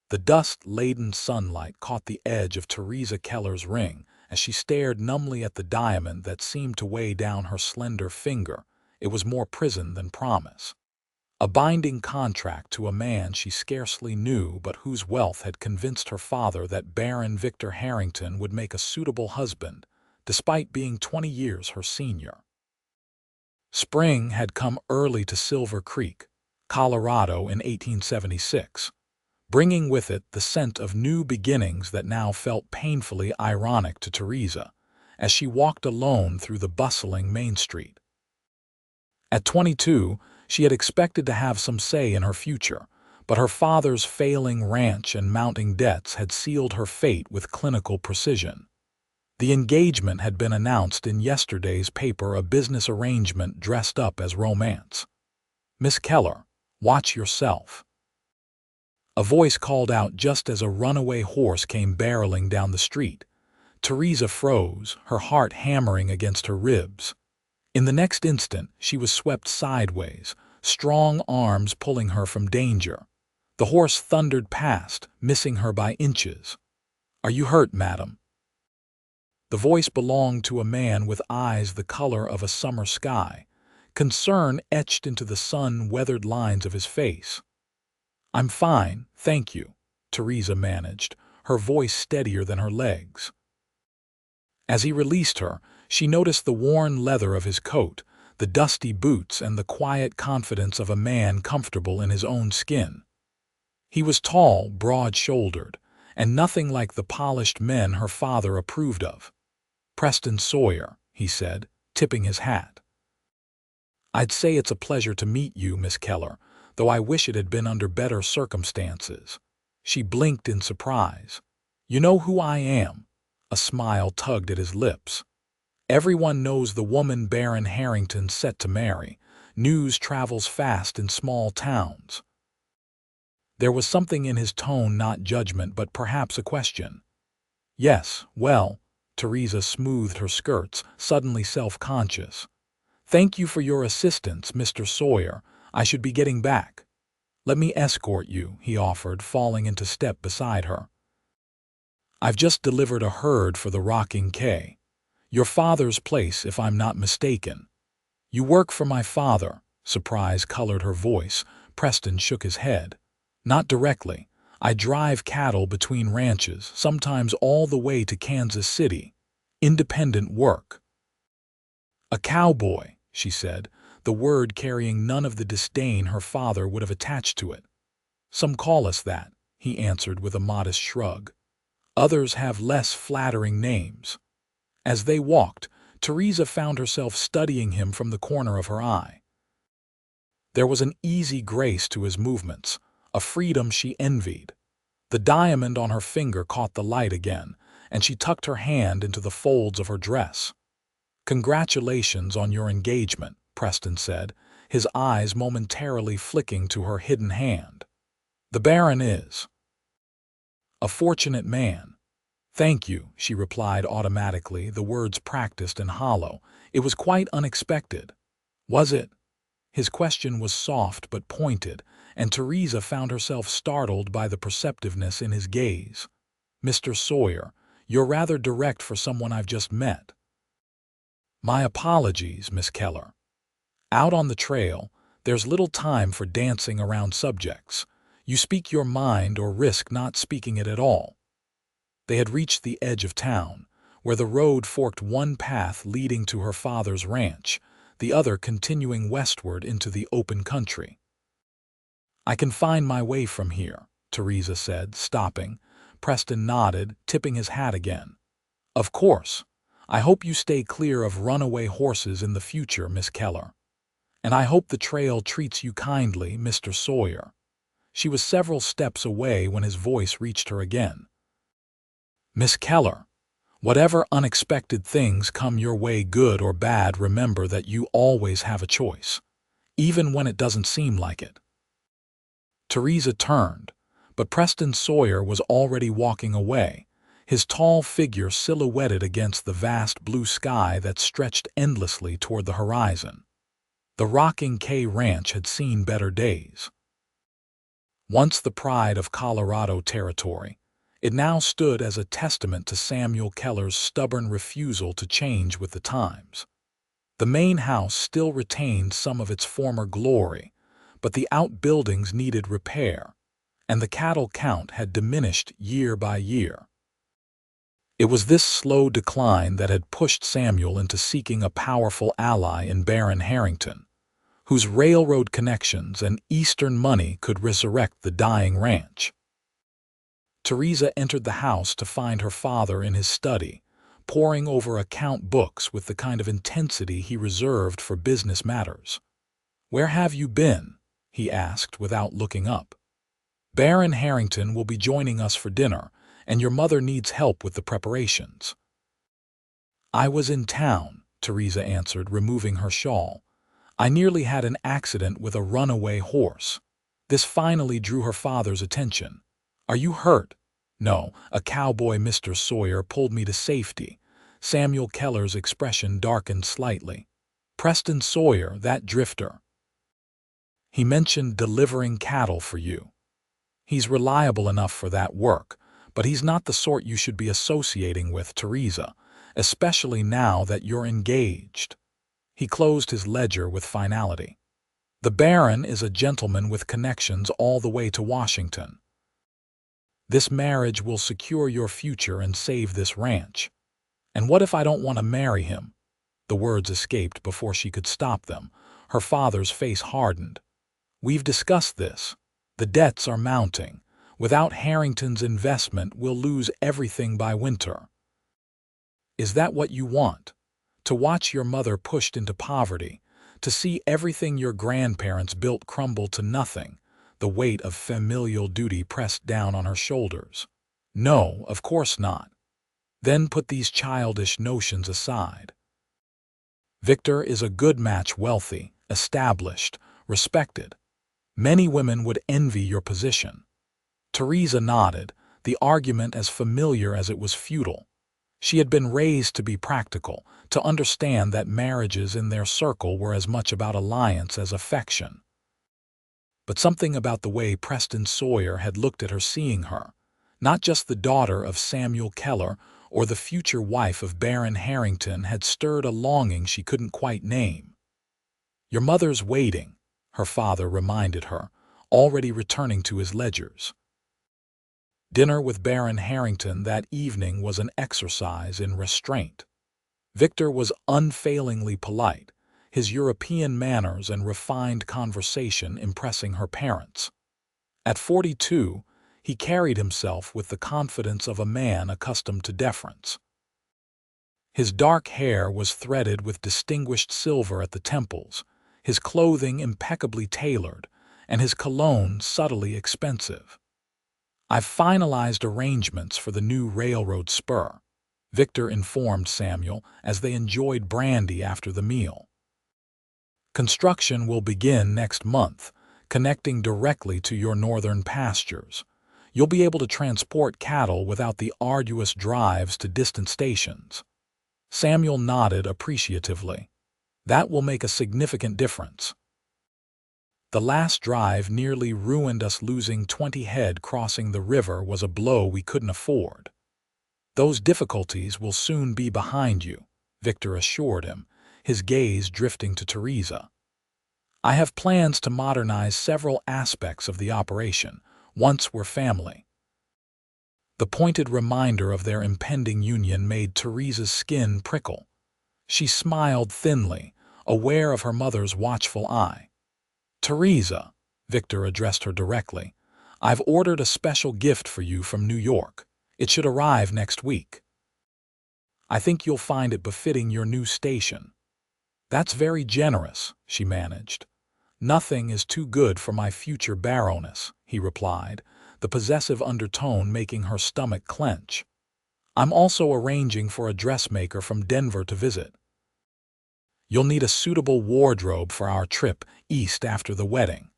The dust-laden sunlight caught the edge of Theresa Keller's ring as she stared numbly at the diamond that seemed to weigh down her slender finger. It was more prison than promise. A binding contract to a man she scarcely knew but whose wealth had convinced her father that Baron Victor Harrington would make a suitable husband, despite being 20 years her senior. Spring had come early to Silver Creek, Colorado in 1876, bringing with it the scent of new beginnings that now felt painfully ironic to Theresa as she walked alone through the bustling Main Street. At 22, she had expected to have some say in her future, but her father's failing ranch and mounting debts had sealed her fate with clinical precision. The engagement had been announced in yesterday's paper, a business arrangement dressed up as romance. "Miss Keller, watch yourself." A voice called out just as a runaway horse came barreling down the street. Theresa froze, her heart hammering against her ribs. In the next instant, she was swept sideways, strong arms pulling her from danger. The horse thundered past, missing her by inches. "Are you hurt, madam?" The voice belonged to a man with eyes the color of a summer sky, concern etched into the sun-weathered lines of his face. "I'm fine, thank you," Theresa managed, her voice steadier than her legs. As he released her, she noticed the worn leather of his coat, the dusty boots, and the quiet confidence of a man comfortable in his own skin. He was tall, broad-shouldered, and nothing like the polished men her father approved of. "Preston Sawyer," he said, tipping his hat. "I'd say it's a pleasure to meet you, Miss Keller, though I wish it had been under better circumstances." She blinked in surprise. "You know who I am?" A smile tugged at his lips. "Everyone knows the woman Baron Harrington's set to marry. News travels fast in small towns." There was something in his tone, not judgment, but perhaps a question. "Yes, well," Theresa smoothed her skirts, suddenly self-conscious. "Thank you for your assistance, Mr. Sawyer. I should be getting back." "Let me escort you," he offered, falling into step beside her. "I've just delivered a herd for the Rocking K. Your father's place, if I'm not mistaken." "You work for my father?" Surprise colored her voice. Preston shook his head. "Not directly. I drive cattle between ranches, sometimes all the way to Kansas City. Independent work." "A cowboy," she said, the word carrying none of the disdain her father would have attached to it. "Some call us that," he answered with a modest shrug. "Others have less flattering names." As they walked, Theresa found herself studying him from the corner of her eye. There was an easy grace to his movements, a freedom she envied. The diamond on her finger caught the light again, and she tucked her hand into the folds of her dress. "Congratulations on your engagement," Preston said, his eyes momentarily flicking to her hidden hand. "The Baron is a fortunate man." "Thank you," she replied automatically, the words practiced and hollow. "It was quite unexpected." "Was it?" His question was soft but pointed, and Theresa found herself startled by the perceptiveness in his gaze. "Mr. Sawyer, you're rather direct for someone I've just met." "My apologies, Miss Keller. Out on the trail, there's little time for dancing around subjects. You speak your mind or risk not speaking it at all." They had reached the edge of town, where the road forked, one path leading to her father's ranch, the other continuing westward into the open country. "I can find my way from here," Theresa said, stopping. Preston nodded, tipping his hat again. "Of course. I hope you stay clear of runaway horses in the future, Miss Keller. And I hope the trail treats you kindly, Mr. Sawyer." She was several steps away when his voice reached her again. "Miss Keller, whatever unexpected things come your way, good or bad, remember that you always have a choice, even when it doesn't seem like it." Theresa turned, but Preston Sawyer was already walking away, his tall figure silhouetted against the vast blue sky that stretched endlessly toward the horizon. The Rocking K Ranch had seen better days. Once the pride of Colorado territory, it now stood as a testament to Samuel Keller's stubborn refusal to change with the times. The main house still retained some of its former glory, but the outbuildings needed repair, and the cattle count had diminished year by year. It was this slow decline that had pushed Samuel into seeking a powerful ally in Baron Harrington, whose railroad connections and Eastern money could resurrect the dying ranch. Theresa entered the house to find her father in his study, poring over account books with the kind of intensity he reserved for business matters. "Where have you been?" he asked without looking up. "Baron Harrington will be joining us for dinner, and your mother needs help with the preparations." "I was in town," Theresa answered, removing her shawl. "I nearly had an accident with a runaway horse." This finally drew her father's attention. "Are you hurt?" "No, a cowboy, Mr. Sawyer, pulled me to safety." Samuel Keller's expression darkened slightly. "Preston Sawyer, that drifter. He mentioned delivering cattle for you. He's reliable enough for that work, but he's not the sort you should be associating with, Theresa, especially now that you're engaged." He closed his ledger with finality. "The Baron is a gentleman with connections all the way to Washington. This marriage will secure your future and save this ranch. And what if I don't want to marry him?" The words escaped before she could stop them. Her father's face hardened. "We've discussed this. The debts are mounting. Without Harrington's investment, we'll lose everything by winter. Is that what you want? To watch your mother pushed into poverty? To see everything your grandparents built crumble to nothing? The weight of familial duty pressed down on her shoulders. No, of course not. Then put these childish notions aside. Victor is a good match, wealthy, established, respected. Many women would envy your position." Theresa nodded, the argument as familiar as it was futile. She had been raised to be practical, to understand that marriages in their circle were as much about alliance as affection. But something about the way Preston Sawyer had looked at her, seeing her, not just the daughter of Samuel Keller or the future wife of Baron Harrington, had stirred a longing she couldn't quite name. "Your mother's waiting," her father reminded her, already returning to his ledgers. Dinner with Baron Harrington that evening was an exercise in restraint. Victor was unfailingly polite, his European manners and refined conversation impressing her parents. At 42, he carried himself with the confidence of a man accustomed to deference. His dark hair was threaded with distinguished silver at the temples, his clothing impeccably tailored, and his cologne subtly expensive. "I've finalized arrangements for the new railroad spur," Victor informed Samuel as they enjoyed brandy after the meal. "Construction will begin next month, connecting directly to your northern pastures. You'll be able to transport cattle without the arduous drives to distant stations." Samuel nodded appreciatively. "That will make a significant difference. The last drive nearly ruined us. Losing 20 head crossing the river was a blow we couldn't afford." "Those difficulties will soon be behind you," Victor assured him, his gaze drifting to Theresa. "I have plans to modernize several aspects of the operation, once we're family." The pointed reminder of their impending union made Theresa's skin prickle. She smiled thinly, aware of her mother's watchful eye. "Theresa," Victor addressed her directly, "I've ordered a special gift for you from New York. It should arrive next week. I think you'll find it befitting your new station." "That's very generous," she managed. "Nothing is too good for my future baroness," he replied, the possessive undertone making her stomach clench. "I'm also arranging for a dressmaker from Denver to visit. You'll need a suitable wardrobe for our trip east after the wedding."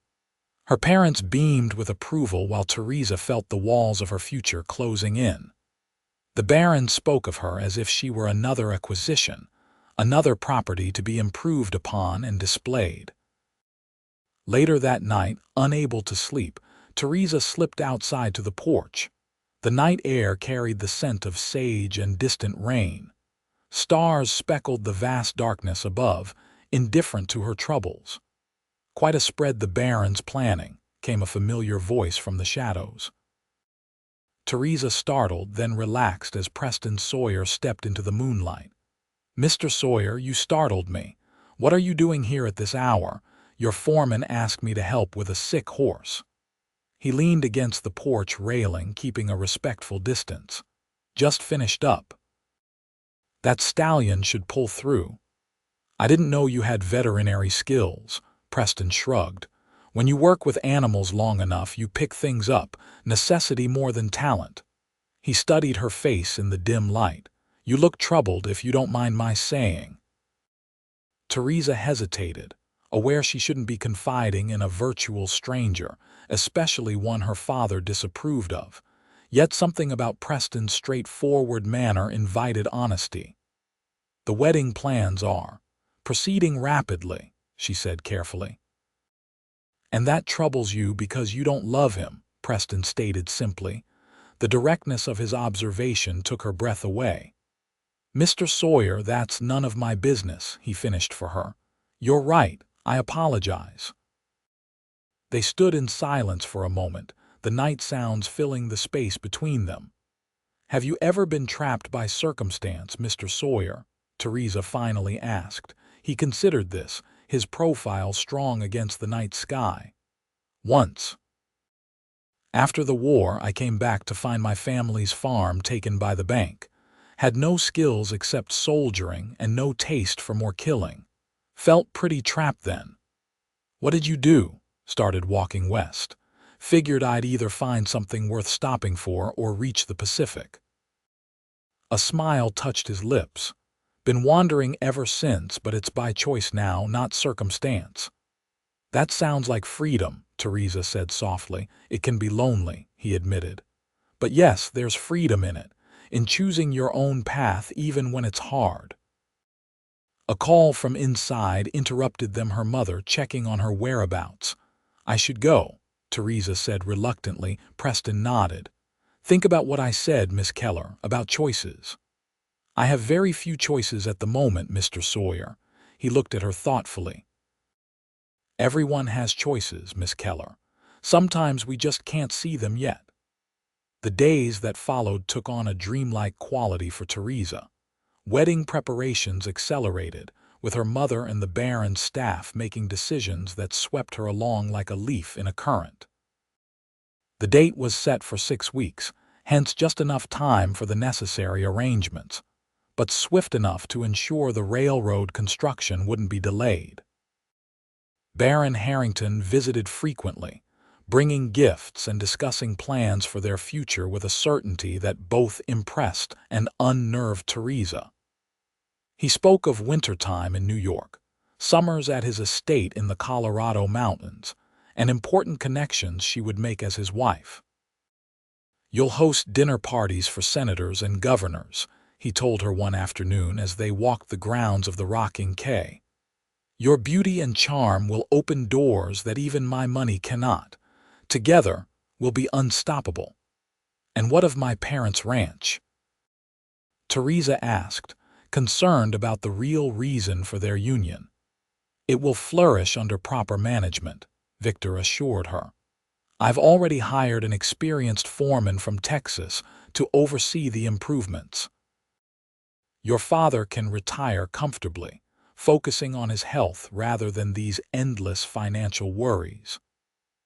Her parents beamed with approval while Theresa felt the walls of her future closing in. The Baron spoke of her as if she were another acquisition, another property to be improved upon and displayed. Later that night, unable to sleep, Theresa slipped outside to the porch. The night air carried the scent of sage and distant rain. Stars speckled the vast darkness above, indifferent to her troubles. "Quite a spread the Baron's planning," came a familiar voice from the shadows. Theresa startled, then relaxed as Preston Sawyer stepped into the moonlight. "Mr. Sawyer, you startled me. What are you doing here at this hour? Your foreman asked me to help with a sick horse." He leaned against the porch railing, keeping a respectful distance. "Just finished up. That stallion should pull through." "I didn't know you had veterinary skills," Preston shrugged. "When you work with animals long enough, you pick things up, necessity more than talent." He studied her face in the dim light. "You look troubled, if you don't mind my saying." Theresa hesitated, aware she shouldn't be confiding in a virtual stranger, especially one her father disapproved of. Yet something about Preston's straightforward manner invited honesty. "The wedding plans are proceeding rapidly," she said carefully. "And that troubles you because you don't love him," Preston stated simply. The directness of his observation took her breath away. "Mr. Sawyer, that's none of my business," he finished for her. "You're right. I apologize." They stood in silence for a moment, the night sounds filling the space between them. "Have you ever been trapped by circumstance, Mr. Sawyer?" Theresa finally asked. He considered this, his profile strong against the night sky. "Once. After the war, I came back to find my family's farm taken by the bank. Had no skills except soldiering and no taste for more killing. Felt pretty trapped then." "What did you do?" "Started walking west. Figured I'd either find something worth stopping for or reach the Pacific." A smile touched his lips. "Been wandering ever since, but it's by choice now, not circumstance." "That sounds like freedom," Theresa said softly. "It can be lonely," he admitted. "But yes, there's freedom in choosing your own path even when it's hard." A call from inside interrupted them, her mother checking on her whereabouts. "I should go," Theresa said reluctantly. Preston nodded. "Think about what I said, Miss Keller, about choices." "I have very few choices at the moment, Mr. Sawyer." He looked at her thoughtfully. "Everyone has choices, Miss Keller. Sometimes we just can't see them yet." The days that followed took on a dreamlike quality for Theresa. Wedding preparations accelerated, with her mother and the Baron's staff making decisions that swept her along like a leaf in a current. The date was set for 6 weeks, hence just enough time for the necessary arrangements, but swift enough to ensure the railroad construction wouldn't be delayed. Baron Harrington visited frequently, bringing gifts and discussing plans for their future with a certainty that both impressed and unnerved Theresa. He spoke of wintertime in New York, summers at his estate in the Colorado mountains, and important connections she would make as his wife. "You'll host dinner parties for senators and governors," he told her one afternoon as they walked the grounds of the rocking K. "Your beauty and charm will open doors that even my money cannot. Together, we'll be unstoppable." "And what of my parents' ranch?" Theresa asked, concerned about the real reason for their union. "It will flourish under proper management," Victor assured her. "I've already hired an experienced foreman from Texas to oversee the improvements. Your father can retire comfortably, focusing on his health rather than these endless financial worries."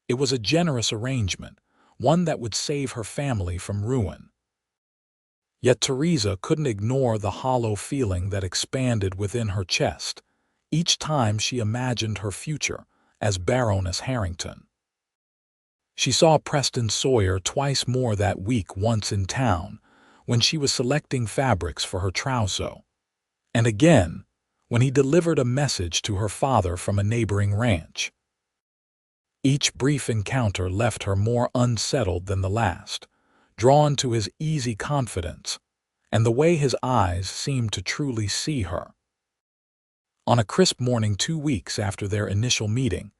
It was a generous arrangement, one that would save her family from ruin. Yet Theresa couldn't ignore the hollow feeling that expanded within her chest each time she imagined her future as Baroness Harrington. She saw Preston Sawyer twice more that week, once in town, when she was selecting fabrics for her trousseau, and again when he delivered a message to her father from a neighboring ranch. Each brief encounter left her more unsettled than the last, drawn to his easy confidence and the way his eyes seemed to truly see her. On a crisp morning 2 weeks after their initial meeting,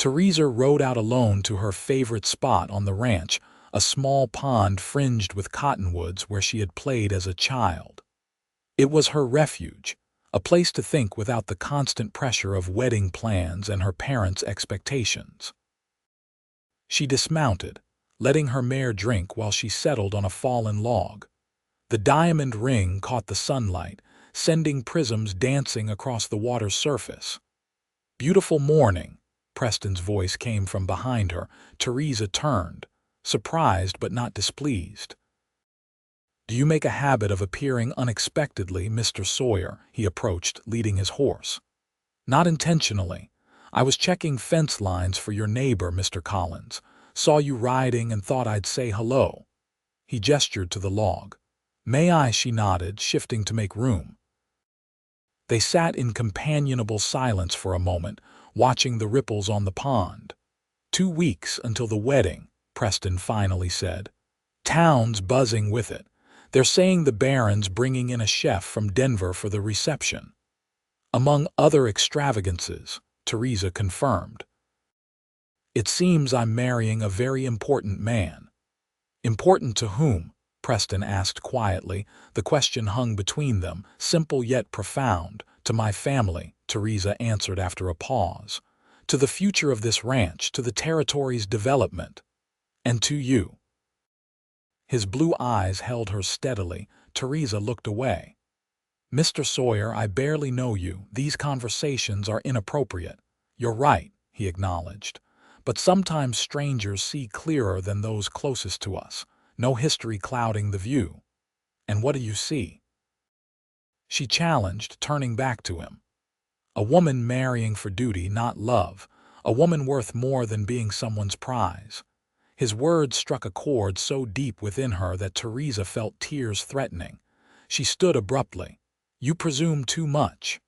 Theresa rode out alone to her favorite spot on the ranch, a small pond fringed with cottonwoods where she had played as a child. It was her refuge, a place to think without the constant pressure of wedding plans and her parents' expectations. She dismounted, letting her mare drink while she settled on a fallen log. The diamond ring caught the sunlight, sending prisms dancing across the water's surface. "Beautiful morning," Preston's voice came from behind her. Theresa turned, surprised but not displeased. "Do you make a habit of appearing unexpectedly, Mr. Sawyer?" he approached, leading his horse. "Not intentionally. I was checking fence lines for your neighbor, Mr. Collins. Saw you riding and thought I'd say hello." He gestured to the log. "May I?" she nodded, shifting to make room. They sat in companionable silence for a moment, watching the ripples on the pond. 2 weeks until the wedding," Preston finally said. "Town's buzzing with it. They're saying the Baron's bringing in a chef from Denver for the reception." "Among other extravagances," Theresa confirmed. "It seems I'm marrying a very important man." "Important to whom?" Preston asked quietly. The question hung between them, simple yet profound. "To my family," Theresa answered after a pause. "To the future of this ranch, to the territory's development. And to you." His blue eyes held her steadily. Theresa looked away. "Mr. Sawyer, I barely know you. These conversations are inappropriate." "You're right," he acknowledged. "But sometimes strangers see clearer than those closest to us. No history clouding the view." "And what do you see?" she challenged, turning back to him. "A woman marrying for duty, not love. A woman worth more than being someone's prize." His words struck a chord so deep within her that Theresa felt tears threatening. She stood abruptly. "You presume too much."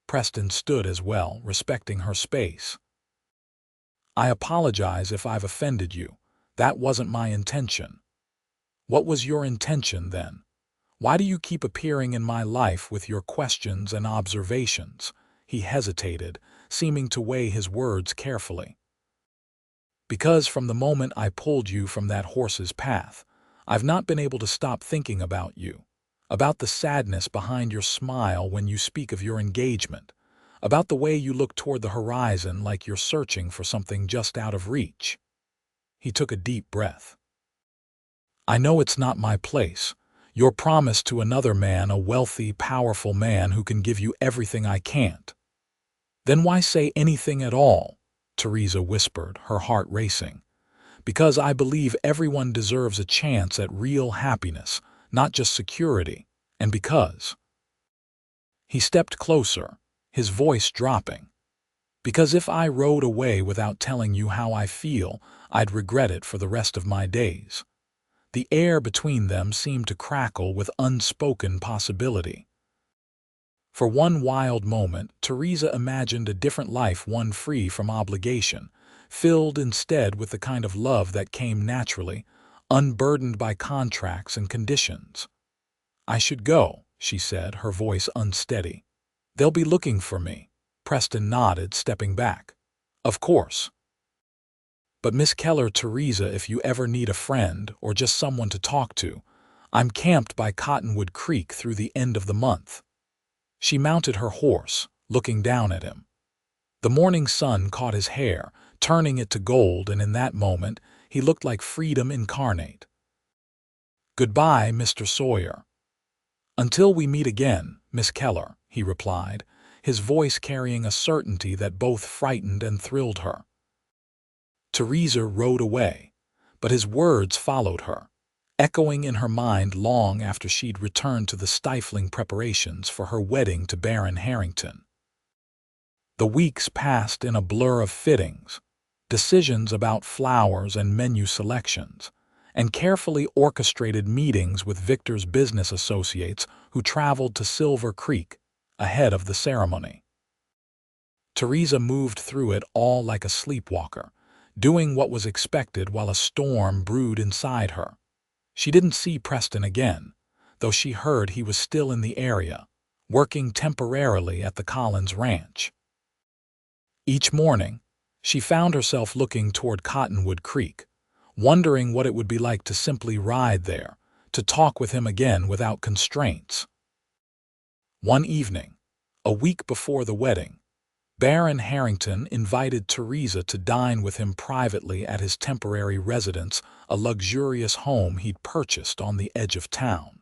Preston stood as well, respecting her space. "I apologize if I've offended you. That wasn't my intention." "What was your intention, then? Why do you keep appearing in my life with your questions and observations?" He hesitated, seeming to weigh his words carefully. "Because from the moment I pulled you from that horse's path, I've not been able to stop thinking about you, about the sadness behind your smile when you speak of your engagement, about the way you look toward the horizon like you're searching for something just out of reach." He took a deep breath. "I know it's not my place. Your promise to another man, a wealthy, powerful man who can give you everything I can't." "Then why say anything at all?" Theresa whispered, her heart racing. "Because I believe everyone deserves a chance at real happiness, not just security, and because—" He stepped closer, his voice dropping. "Because if I rode away without telling you how I feel, I'd regret it for the rest of my days." The air between them seemed to crackle with unspoken possibility. For one wild moment, Theresa imagined a different life, one free from obligation, filled instead with the kind of love that came naturally, unburdened by contracts and conditions. "I should go," she said, her voice unsteady. "They'll be looking for me." Preston nodded, stepping back. "Of course. But Miss Keller, Theresa, if you ever need a friend or just someone to talk to, I'm camped by Cottonwood Creek through the end of the month." She mounted her horse, looking down at him. The morning sun caught his hair, turning it to gold, and in that moment he looked like freedom incarnate. "Goodbye, Mr. Sawyer." "Until we meet again, Miss Keller," he replied, his voice carrying a certainty that both frightened and thrilled her. Theresa rode away, but his words followed her, echoing in her mind long after she'd returned to the stifling preparations for her wedding to Baron Harrington. The weeks passed in a blur of fittings, decisions about flowers and menu selections, and carefully orchestrated meetings with Victor's business associates who traveled to Silver Creek ahead of the ceremony. Theresa moved through it all like a sleepwalker, doing what was expected while a storm brewed inside her. She didn't see Preston again, though she heard he was still in the area, working temporarily at the Collins ranch. Each morning, She found herself looking toward Cottonwood Creek, wondering what it would be like to simply ride there, to talk with him again without constraints. One evening, a week before the wedding, Baron Harrington invited Theresa to dine with him privately at his temporary residence, a luxurious home he'd purchased on the edge of town.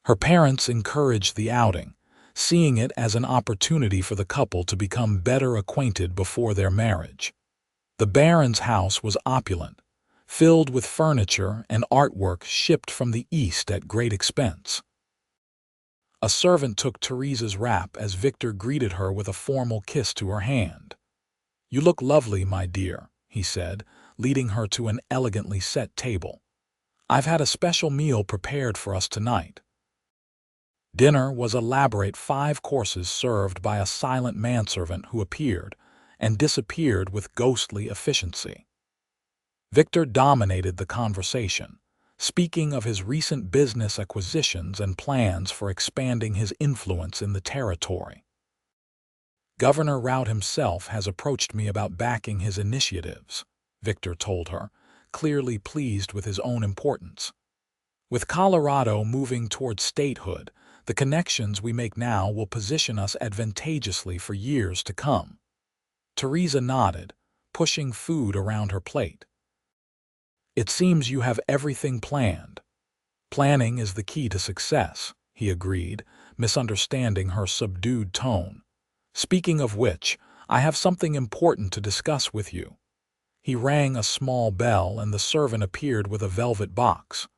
Her parents encouraged the outing, seeing it as an opportunity for the couple to become better acquainted before their marriage. The Baron's house was opulent, filled with furniture and artwork shipped from the East at great expense. A servant took Theresa's wrap as Victor greeted her with a formal kiss to her hand. "You look lovely, my dear," he said, leading her to an elegantly set table. "I've had a special meal prepared for us tonight." Dinner was elaborate 5 courses served by a silent manservant who appeared and disappeared with ghostly efficiency. Victor dominated the conversation, speaking of his recent business acquisitions and plans for expanding his influence in the territory. "Governor Rout himself has approached me about backing his initiatives," Victor told her, clearly pleased with his own importance. "With Colorado moving toward statehood, the connections we make now will position us advantageously for years to come." Theresa nodded, pushing food around her plate. "It seems you have everything planned." "Planning is the key to success," he agreed, misunderstanding her subdued tone. "Speaking of which, I have something important to discuss with you." He rang a small bell and the servant appeared with a velvet box.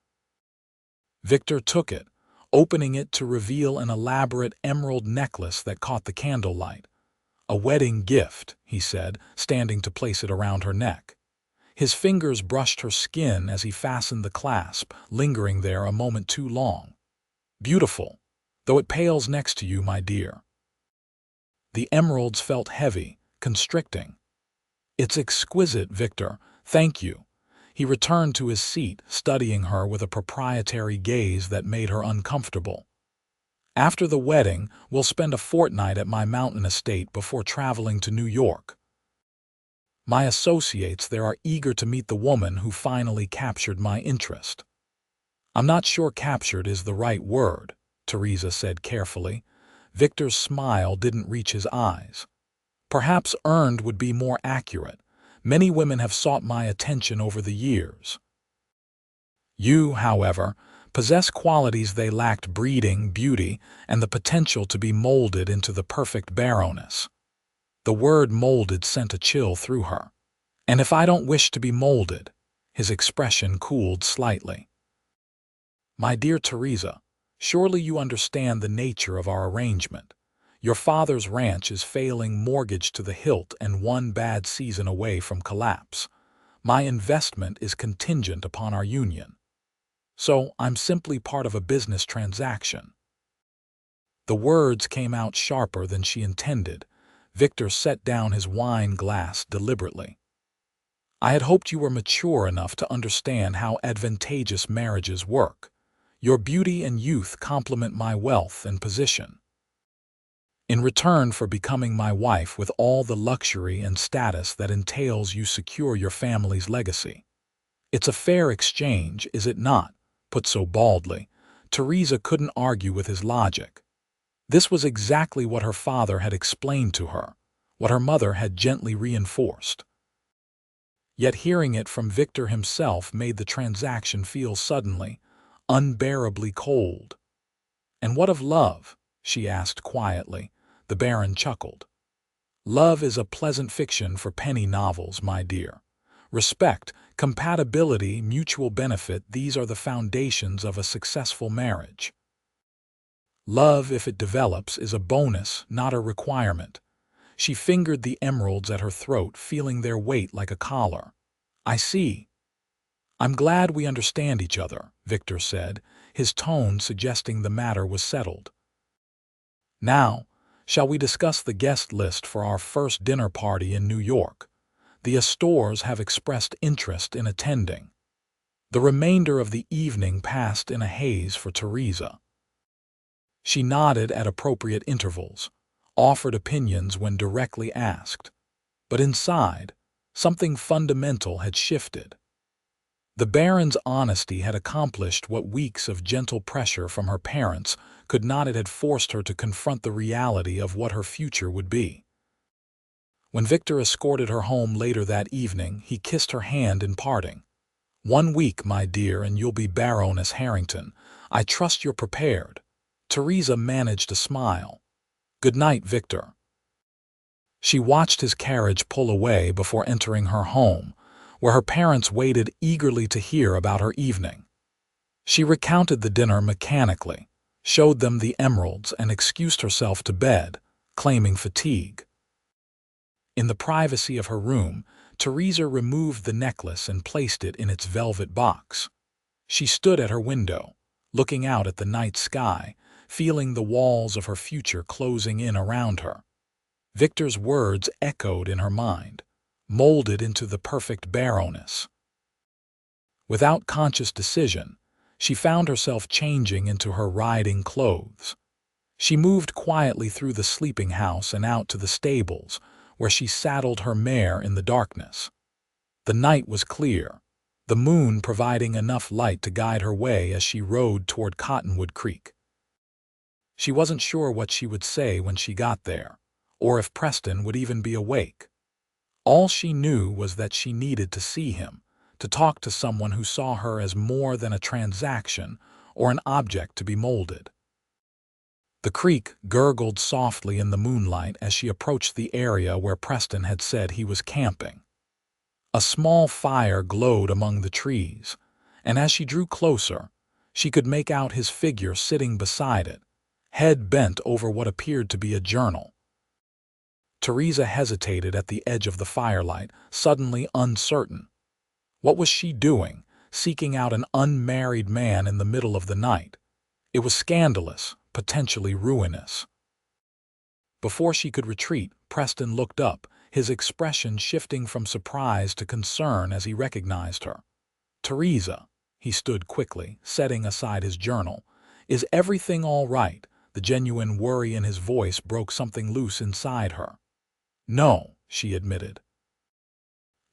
Victor took it, opening it to reveal an elaborate emerald necklace that caught the candlelight. "A wedding gift," he said, standing to place it around her neck. His fingers brushed her skin as he fastened the clasp, lingering there a moment too long. "Beautiful, though it pales next to you, my dear." The emeralds felt heavy, constricting. "It's exquisite, Victor. Thank you." He returned to his seat, studying her with a proprietary gaze that made her uncomfortable. "After the wedding, we'll spend a fortnight at my mountain estate before traveling to New York. My associates there are eager to meet the woman who finally captured my interest." "I'm not sure captured is the right word," Theresa said carefully. Victor's smile didn't reach his eyes. "Perhaps earned would be more accurate. Many women have sought my attention over the years. You, however, possess qualities they lacked: breeding, beauty, and the potential to be molded into the perfect baroness." The word molded sent a chill through her. "And if I don't wish to be molded?" His expression cooled slightly. "My dear Theresa, surely you understand the nature of our arrangement. Your father's ranch is failing, mortgaged to the hilt and one bad season away from collapse. My investment is contingent upon our union. So I'm simply part of a business transaction." The words came out sharper than she intended. Victor set down his wine glass deliberately. "I had hoped you were mature enough to understand how advantageous marriages work. Your beauty and youth complement my wealth and position. In return for becoming my wife with all the luxury and status that entails, you secure your family's legacy. It's a fair exchange, is it not?" Put so baldly, Theresa couldn't argue with his logic. This was exactly what her father had explained to her, what her mother had gently reinforced. Yet hearing it from Victor himself made the transaction feel suddenly, unbearably cold. "And what of love?" she asked quietly. The Baron chuckled. "Love is a pleasant fiction for penny novels, my dear. Respect, compatibility, mutual benefit, these are the foundations of a successful marriage. Love, if it develops, is a bonus, not a requirement." She fingered the emeralds at her throat, feeling their weight like a collar. "I see." "I'm glad we understand each other," Victor said, his tone suggesting the matter was settled. "Now, shall we discuss the guest list for our first dinner party in New York? The Astors have expressed interest in attending." The remainder of the evening passed in a haze for Theresa. She nodded at appropriate intervals, offered opinions when directly asked, But inside, something fundamental had shifted. The Baron's honesty had accomplished what weeks of gentle pressure from her parents could not. It had forced her to confront the reality of what her future would be. When Victor escorted her home later that evening, he kissed her hand in parting. "1 week, my dear, and you'll be Baroness Harrington. I trust you're prepared." Theresa managed a smile. "Good night, Victor." She watched his carriage pull away before entering her home, where her parents waited eagerly to hear about her evening. She recounted the dinner mechanically, showed them the emeralds, and excused herself to bed, claiming fatigue. In the privacy of her room, Theresa removed the necklace and placed it in its velvet box. She stood at her window, looking out at the night sky, feeling the walls of her future closing in around her. Victor's words echoed in her mind, molded into the perfect Baroness. Without conscious decision, she found herself changing into her riding clothes. She moved quietly through the sleeping house and out to the stables, where she saddled her mare in the darkness. The night was clear, the moon providing enough light to guide her way as she rode toward Cottonwood Creek. She wasn't sure what she would say when she got there, or if Preston would even be awake. All she knew was that she needed to see him, to talk to someone who saw her as more than a transaction or an object to be molded. The creek gurgled softly in the moonlight as she approached the area where Preston had said he was camping. A small fire glowed among the trees, and as she drew closer, she could make out his figure sitting beside it, head bent over what appeared to be a journal. Theresa hesitated at the edge of the firelight, suddenly uncertain. What was she doing, seeking out an unmarried man in the middle of the night? It was scandalous, potentially ruinous. Before she could retreat, Preston looked up, his expression shifting from surprise to concern as he recognized her. "Theresa," he stood quickly, setting aside his journal. "Is everything all right?" The genuine worry in his voice broke something loose inside her. "No," she admitted.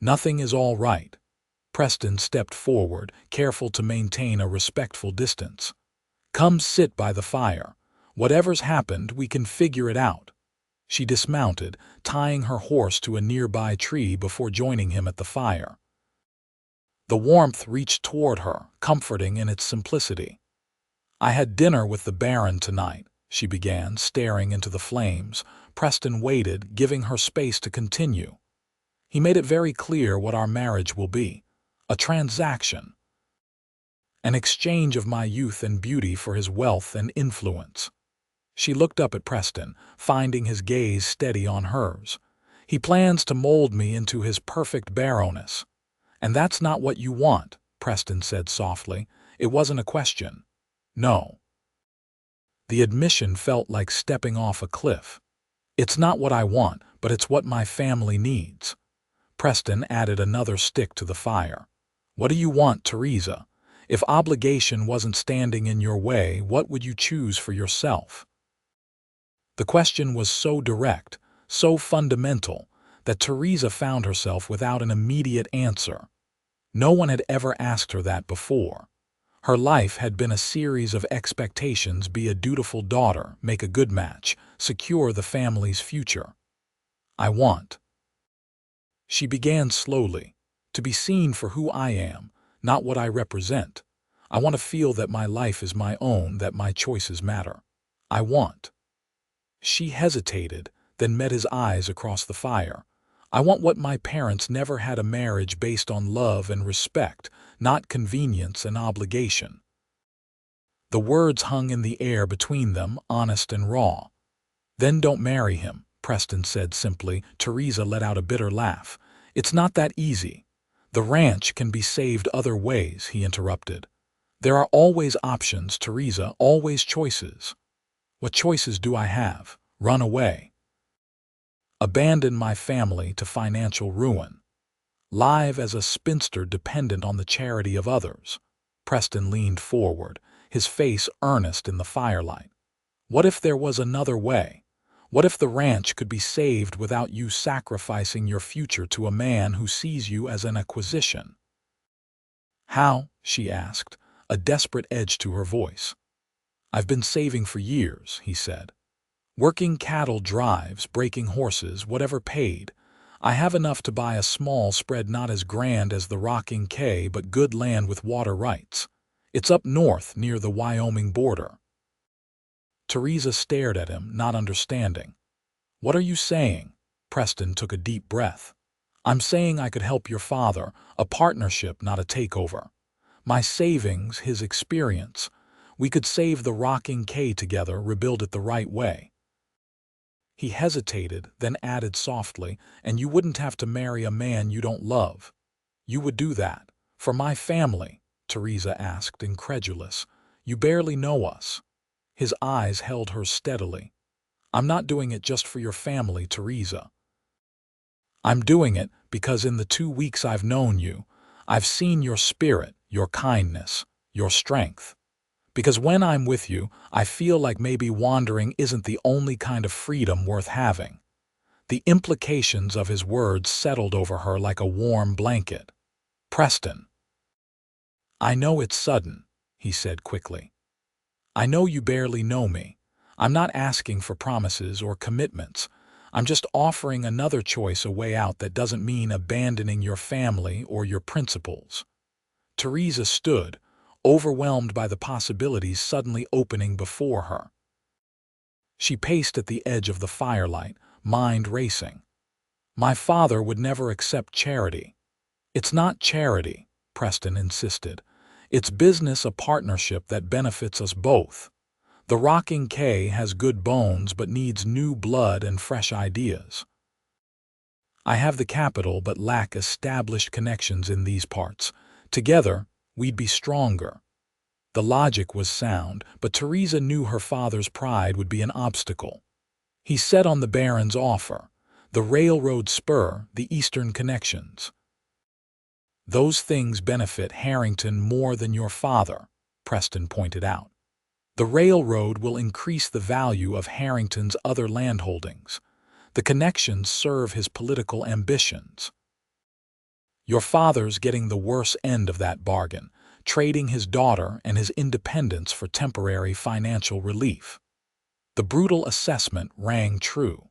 "Nothing is all right." Preston stepped forward, careful to maintain a respectful distance. "Come sit by the fire. Whatever's happened, we can figure it out." She dismounted, tying her horse to a nearby tree before joining him at the fire. The warmth reached toward her, comforting in its simplicity. "I had dinner with the Baron tonight," she began, staring into the flames. Preston waited, giving her space to continue. "He made it very clear what our marriage will be. A transaction. An exchange of my youth and beauty for his wealth and influence." She looked up at Preston, finding his gaze steady on hers. "He plans to mold me into his perfect Baroness." "And that's not what you want," Preston said softly. It wasn't a question. "No." The admission felt like stepping off a cliff. "It's not what I want, but it's what my family needs." Preston added another stick to the fire. "What do you want, Theresa? If obligation wasn't standing in your way, what would you choose for yourself?" The question was so direct, so fundamental, that Theresa found herself without an immediate answer. No one had ever asked her that before. Her life had been a series of expectations: be a dutiful daughter, make a good match, secure the family's future. "I want," she began slowly, "to be seen for who I am, not what I represent. I want to feel that my life is my own, that my choices matter. I want." She hesitated, then met his eyes across the fire. "I want what my parents never had: a marriage based on love and respect, not convenience and obligation." The words hung in the air between them, honest and raw. "Then don't marry him," Preston said simply. Theresa let out a bitter laugh. "It's not that easy." "The ranch can be saved other ways," he interrupted. "There are always options, Theresa, always choices." "What choices do I have? Run away? Abandon my family to financial ruin? Live as a spinster dependent on the charity of others?" Preston leaned forward, his face earnest in the firelight. "What if there was another way? What if the ranch could be saved without you sacrificing your future to a man who sees you as an acquisition? How? She asked, a desperate edge to her voice. I've been saving for years, he said. Working cattle drives, breaking horses, whatever paid. I have enough to buy a small spread not as grand as the Rocking K, but good land with water rights. It's up north near the Wyoming border. Theresa stared at him, not understanding. What are you saying? Preston took a deep breath. I'm saying I could help your father, a partnership, not a takeover. My savings, his experience. We could save the Rocking K together, rebuild it the right way. He hesitated, then added softly, and you wouldn't have to marry a man you don't love. You would do that. For my family, Theresa asked, incredulous. You barely know us. His eyes held hers steadily. I'm not doing it just for your family, Theresa. I'm doing it because in the 2 weeks I've known you, I've seen your spirit, your kindness, your strength. Because when I'm with you, I feel like maybe wandering isn't the only kind of freedom worth having. The implications of his words settled over her like a warm blanket. Preston. I know it's sudden, he said quickly. I know you barely know me. I'm not asking for promises or commitments. I'm just offering another choice, a way out that doesn't mean abandoning your family or your principles. Theresa stood, overwhelmed by the possibilities suddenly opening before her. She paced at the edge of the firelight, mind racing. My father would never accept charity. It's not charity, Preston insisted. It's business, a partnership that benefits us both. The Rocking K has good bones but needs new blood and fresh ideas. I have the capital but lack established connections in these parts. Together, we'd be stronger. The logic was sound, but Theresa knew her father's pride would be an obstacle. He set on the Baron's offer, the railroad spur, the eastern connections. Those things benefit Harrington more than your father, Preston pointed out. The railroad will increase the value of Harrington's other landholdings. The connections serve his political ambitions. Your father's getting the worse end of that bargain, trading his daughter and his independence for temporary financial relief. The brutal assessment rang true.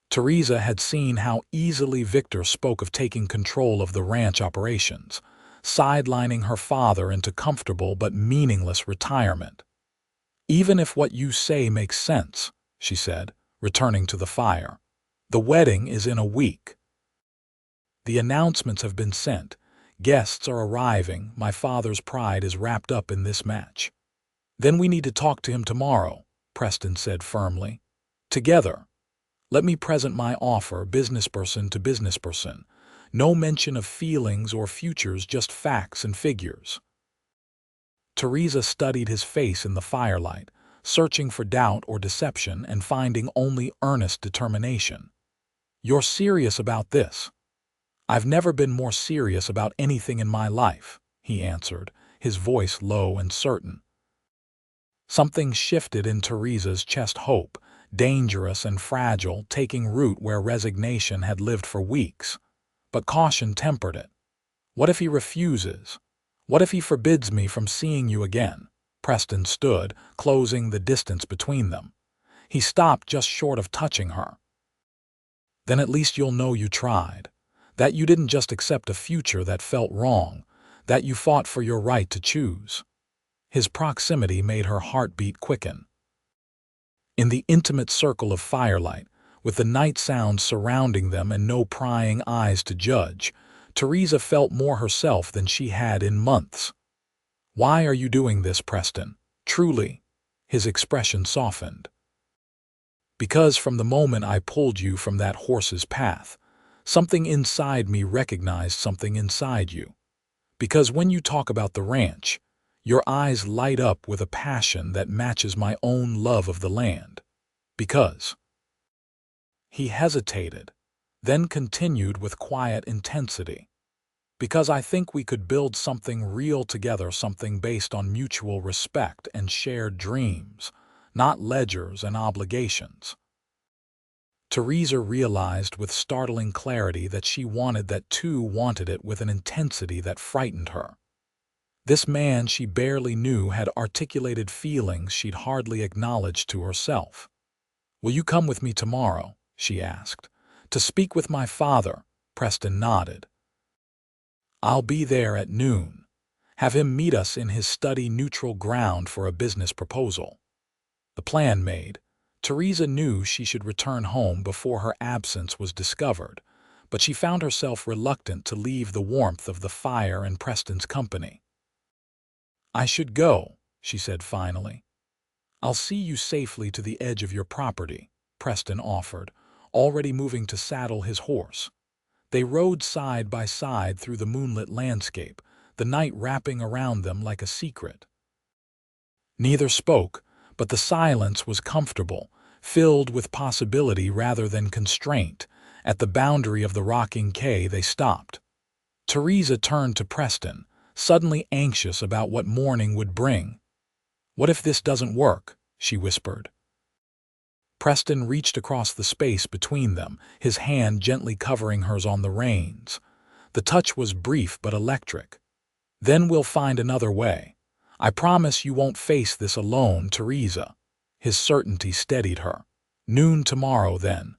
Theresa had seen how easily Victor spoke of taking control of the ranch operations, sidelining her father into comfortable but meaningless retirement. Even if what you say makes sense, she said, returning to the fire. The wedding is in a week. The announcements have been sent. Guests are arriving. My father's pride is wrapped up in this match. Then we need to talk to him tomorrow, Preston said firmly. Together. Let me present my offer, businessperson to businessperson. No mention of feelings or futures, just facts and figures. Theresa studied his face in the firelight, searching for doubt or deception and finding only earnest determination. You're serious about this? I've never been more serious about anything in my life, he answered, his voice low and certain. Something shifted in Theresa's chest, hope, dangerous and fragile, taking root where resignation had lived for weeks. But caution tempered it. What if he refuses? What if he forbids me from seeing you again? Preston stood, closing the distance between them. He stopped just short of touching her. Then at least you'll know you tried. That you didn't just accept a future that felt wrong, that you fought for your right to choose. His proximity made her heartbeat quicken. In the intimate circle of firelight, with the night sounds surrounding them and no prying eyes to judge, Theresa felt more herself than she had in months. Why are you doing this, Preston? Truly. His expression softened. Because from the moment I pulled you from that horse's path, something inside me recognized something inside you. Because when you talk about the ranch, your eyes light up with a passion that matches my own love of the land. Because. He hesitated, then continued with quiet intensity. Because I think we could build something real together, something based on mutual respect and shared dreams, not ledgers and obligations. Theresa realized with startling clarity that she wanted that too, wanted it with an intensity that frightened her. This man she barely knew had articulated feelings she'd hardly acknowledged to herself. "Will you come with me tomorrow?" she asked. "To speak with my father?" Preston nodded. "I'll be there at noon. Have him meet us in his study, neutral ground, for a business proposal." The plan made, Theresa knew she should return home before her absence was discovered, but she found herself reluctant to leave the warmth of the fire and Preston's company. "I should go," she said finally. "I'll see you safely to the edge of your property," Preston offered, already moving to saddle his horse. They rode side by side through the moonlit landscape, the night wrapping around them like a secret. Neither spoke, but the silence was comfortable, filled with possibility rather than constraint. At the boundary of the rocking quay they stopped. Theresa turned to Preston, suddenly anxious about what morning would bring. "What if this doesn't work?" she whispered. Preston reached across the space between them, his hand gently covering hers on the reins. The touch was brief but electric. "Then we'll find another way. I promise you won't face this alone, Theresa." His certainty steadied her. "Noon tomorrow, then."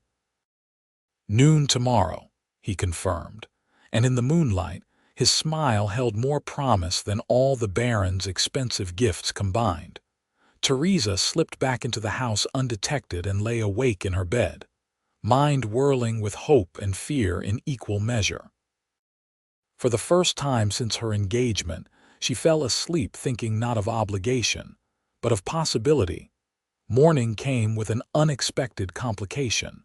"Noon tomorrow," he confirmed, and in the moonlight, his smile held more promise than all the Baron's expensive gifts combined. Theresa slipped back into the house undetected and lay awake in her bed, mind whirling with hope and fear in equal measure. For the first time since her engagement, she fell asleep thinking not of obligation, but of possibility. Morning came with an unexpected complication.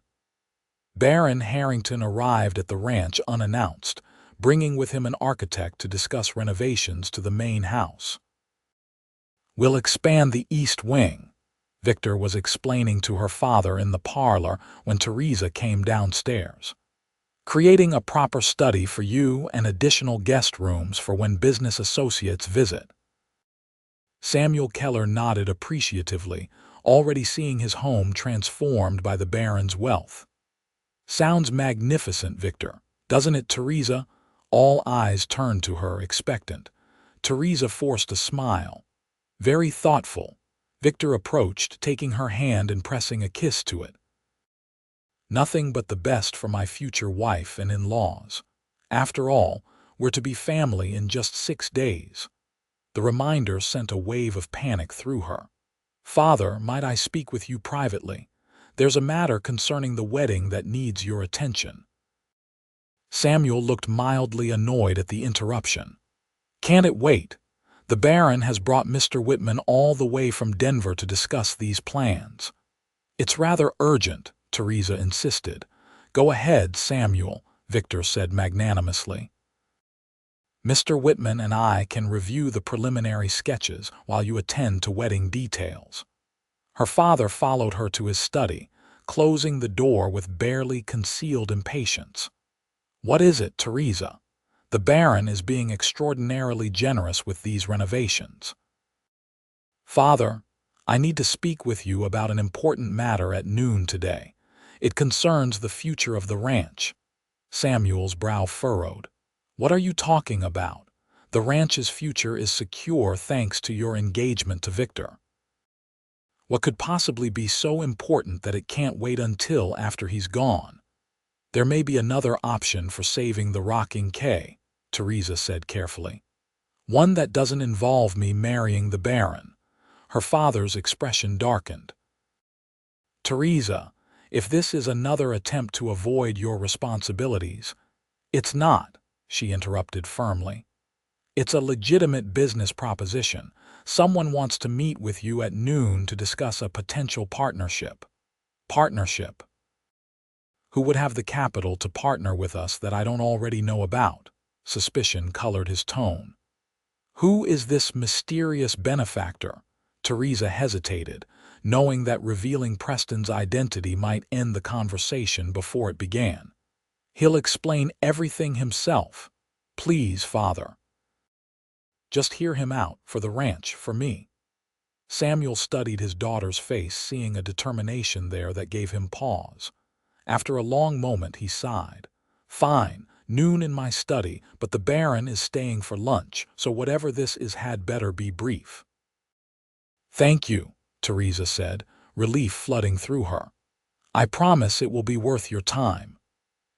Baron Harrington arrived at the ranch unannounced, bringing with him an architect to discuss renovations to the main house. "We'll expand the east wing," Victor was explaining to her father in the parlor when Theresa came downstairs. "Creating a proper study for you and additional guest rooms for when business associates visit." Samuel Keller nodded appreciatively, already seeing his home transformed by the Baron's wealth. "Sounds magnificent, Victor, doesn't it, Theresa?" All eyes turned to her, expectant. Theresa forced a smile. "Very thoughtful." Victor approached, taking her hand and pressing a kiss to it. "Nothing but the best for my future wife and in-laws. After all, we're to be family in just 6 days." The reminder sent a wave of panic through her. "Father, might I speak with you privately? There's a matter concerning the wedding that needs your attention." Samuel looked mildly annoyed at the interruption. "Can't it wait? The Baron has brought Mr. Whitman all the way from Denver to discuss these plans." "It's rather urgent," Theresa insisted. "Go ahead, Samuel," Victor said magnanimously. "Mr. Whitman and I can review the preliminary sketches while you attend to wedding details." Her father followed her to his study, closing the door with barely concealed impatience. "What is it, Theresa? The Baron is being extraordinarily generous with these renovations." "Father, I need to speak with you about an important matter at noon today. It concerns the future of the ranch." Samuel's brow furrowed. "What are you talking about? The ranch's future is secure thanks to your engagement to Victor. What could possibly be so important that it can't wait until after he's gone?" "There may be another option for saving the rocking quay," Theresa said carefully. "One that doesn't involve me marrying the Baron." Her father's expression darkened. "Theresa, if this is another attempt to avoid your responsibilities—" "It's not," she interrupted firmly. "It's a legitimate business proposition. Someone wants to meet with you at noon to discuss a potential partnership." "Partnership? Who would have the capital to partner with us that I don't already know about?" Suspicion colored his tone. "Who is this mysterious benefactor?" Theresa hesitated, knowing that revealing Preston's identity might end the conversation before it began. "He'll explain everything himself. Please, Father. Just hear him out, for the ranch, for me." Samuel studied his daughter's face, seeing a determination there that gave him pause. After a long moment, he sighed. "Fine, noon in my study, but the Baron is staying for lunch, so whatever this is had better be brief." "Thank you," Theresa said, relief flooding through her. "I promise it will be worth your time."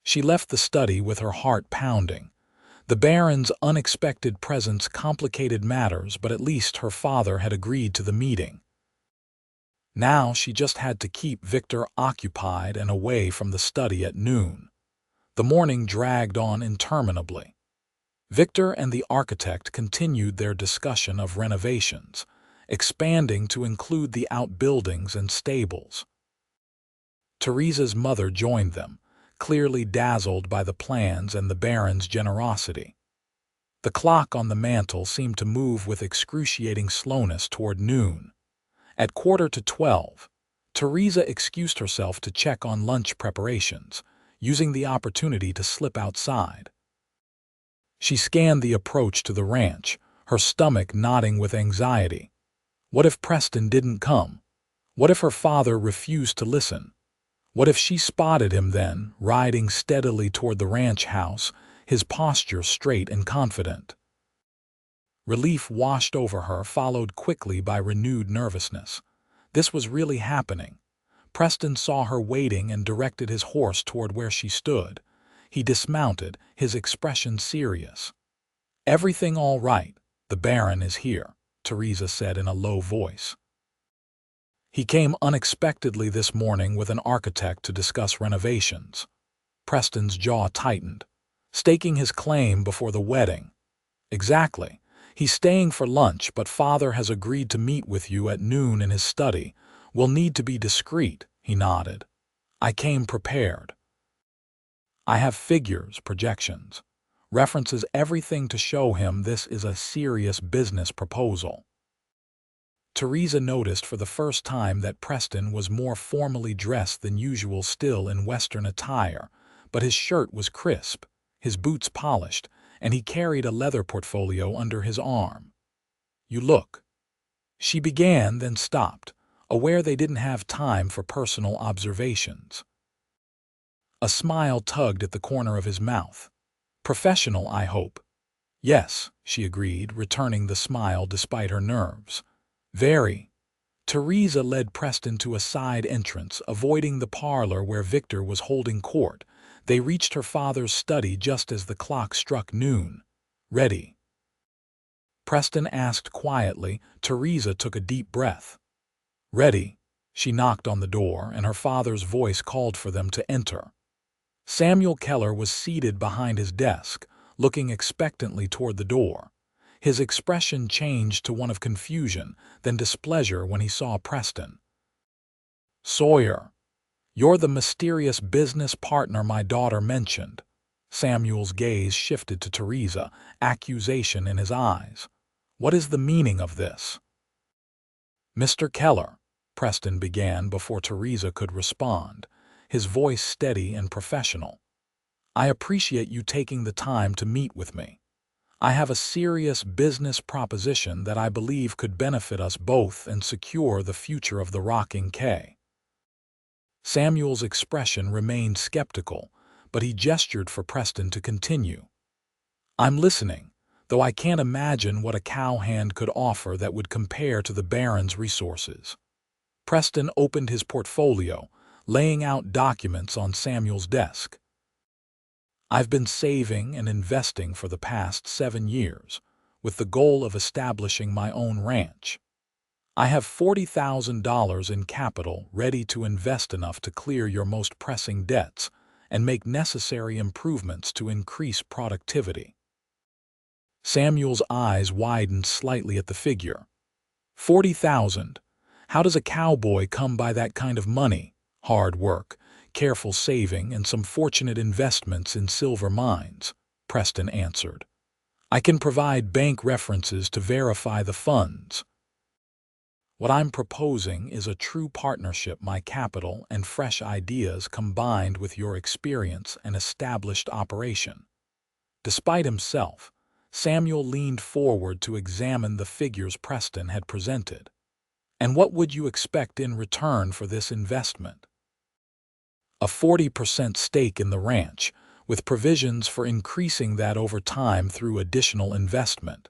She left the study with her heart pounding. The Baron's unexpected presence complicated matters, but at least her father had agreed to the meeting. Now she just had to keep Victor occupied and away from the study at noon. The morning dragged on interminably. Victor and the architect continued their discussion of renovations, expanding to include the outbuildings and stables. Theresa's mother joined them, clearly dazzled by the plans and the Baron's generosity. The clock on the mantel seemed to move with excruciating slowness toward noon. At 11:45, Theresa excused herself to check on lunch preparations, using the opportunity to slip outside. She scanned the approach to the ranch, her stomach knotting with anxiety. What if Preston didn't come? What if her father refused to listen? What if she spotted him then, riding steadily toward the ranch house, his posture straight and confident? Relief washed over her, followed quickly by renewed nervousness. This was really happening. Preston saw her waiting and directed his horse toward where she stood. He dismounted, his expression serious. "Everything all right? The Baron is here," Theresa said in a low voice. "He came unexpectedly this morning with an architect to discuss renovations." Preston's jaw tightened. "Staking his claim before the wedding." "Exactly. He's staying for lunch, but father has agreed to meet with you at noon in his study. We'll need to be discreet," he nodded. "I came prepared. I have figures, projections, references, everything to show him this is a serious business proposal." Theresa noticed for the first time that Preston was more formally dressed than usual, still in Western attire, but his shirt was crisp, his boots polished, and he carried a leather portfolio under his arm. "You look—" she began, then stopped, aware they didn't have time for personal observations. A smile tugged at the corner of his mouth. "Professional, I hope." "Yes," she agreed, returning the smile despite her nerves. "Very." Theresa led Preston to a side entrance, avoiding the parlor where Victor was holding court. They reached her father's study just as the clock struck noon. "Ready?" Preston asked quietly. Theresa took a deep breath. "Ready." She knocked on the door, and her father's voice called for them to enter. Samuel Keller was seated behind his desk, looking expectantly toward the door. His expression changed to one of confusion, then displeasure when he saw Preston. "Sawyer, you're the mysterious business partner my daughter mentioned." Samuel's gaze shifted to Theresa, accusation in his eyes. "What is the meaning of this?" "Mr. Keller," Preston began before Theresa could respond, his voice steady and professional. "I appreciate you taking the time to meet with me. I have a serious business proposition that I believe could benefit us both and secure the future of the Rocking K." Samuel's expression remained skeptical, but he gestured for Preston to continue. "I'm listening, though I can't imagine what a cowhand could offer that would compare to the Baron's resources." Preston opened his portfolio, laying out documents on Samuel's desk. "I've been saving and investing for the past 7 years, with the goal of establishing my own ranch. I have $40,000 in capital ready to invest, enough to clear your most pressing debts and make necessary improvements to increase productivity." Samuel's eyes widened slightly at the figure. 40,000. How does a cowboy come by that kind of money? Hard work, careful saving, and some fortunate investments in silver mines, Preston answered. "I can provide bank references to verify the funds. What I'm proposing is a true partnership, my capital and fresh ideas combined with your experience and established operation." Despite himself, Samuel leaned forward to examine the figures Preston had presented. "And what would you expect in return for this investment?" a 40% stake in the ranch, with provisions for increasing that over time through additional investment.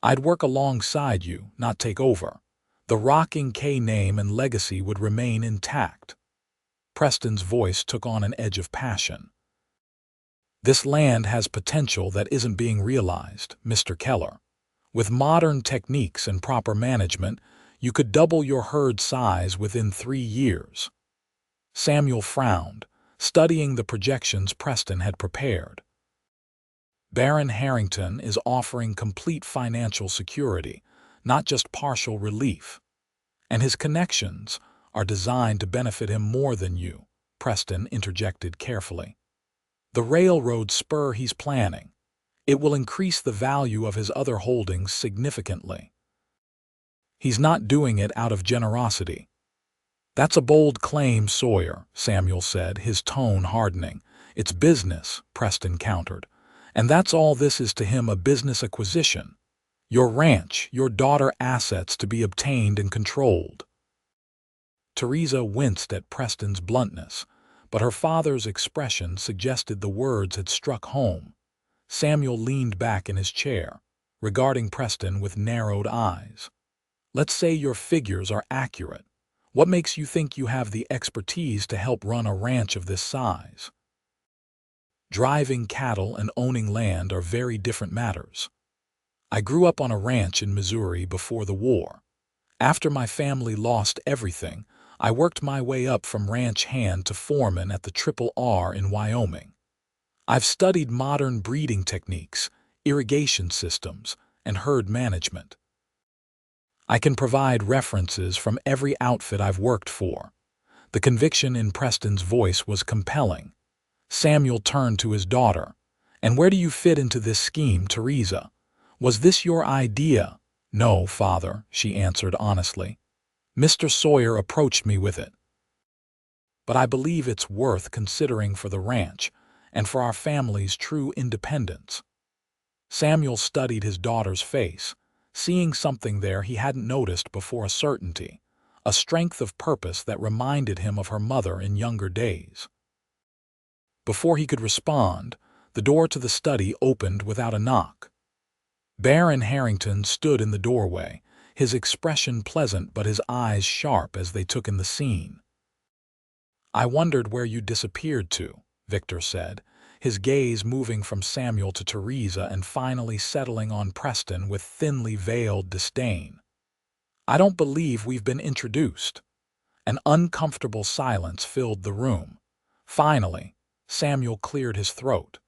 I'd work alongside you, not take over. The Rocking K name and legacy would remain intact. Preston's voice took on an edge of passion. This land has potential that isn't being realized, Mr. Keller. With modern techniques and proper management, you could double your herd size within 3 years. Samuel frowned, studying the projections Preston had prepared. Baron Harrington is offering complete financial security, not just partial relief. And his connections are designed to benefit him more than you, Preston interjected carefully. The railroad spur he's planning. It will increase the value of his other holdings significantly. He's not doing it out of generosity. That's a bold claim, Sawyer, Samuel said, his tone hardening. It's business, Preston countered. And that's all this is to him, a business acquisition. Your ranch, your daughter assets to be obtained and controlled. Theresa winced at Preston's bluntness, but her father's expression suggested the words had struck home. Samuel leaned back in his chair, regarding Preston with narrowed eyes. Let's say your figures are accurate. What makes you think you have the expertise to help run a ranch of this size? Driving cattle and owning land are very different matters. I grew up on a ranch in Missouri before the war. After my family lost everything, I worked my way up from ranch hand to foreman at the Triple R in Wyoming. I've studied modern breeding techniques, irrigation systems, and herd management. I can provide references from every outfit I've worked for. The conviction in Preston's voice was compelling. Samuel turned to his daughter. And where do you fit into this scheme, Theresa? Was this your idea? No, father, she answered honestly. Mr. Sawyer approached me with it. But I believe it's worth considering for the ranch and for our family's true independence. Samuel studied his daughter's face, seeing something there he hadn't noticed before, a certainty, a strength of purpose that reminded him of her mother in younger days. Before he could respond, the door to the study opened without a knock. Baron Harrington stood in the doorway, his expression pleasant but his eyes sharp as they took in the scene. I wondered where you disappeared to, Victor said, his gaze moving from Samuel to Theresa and finally settling on Preston with thinly veiled disdain. I don't believe we've been introduced. An uncomfortable silence filled the room. Finally, Samuel cleared his throat.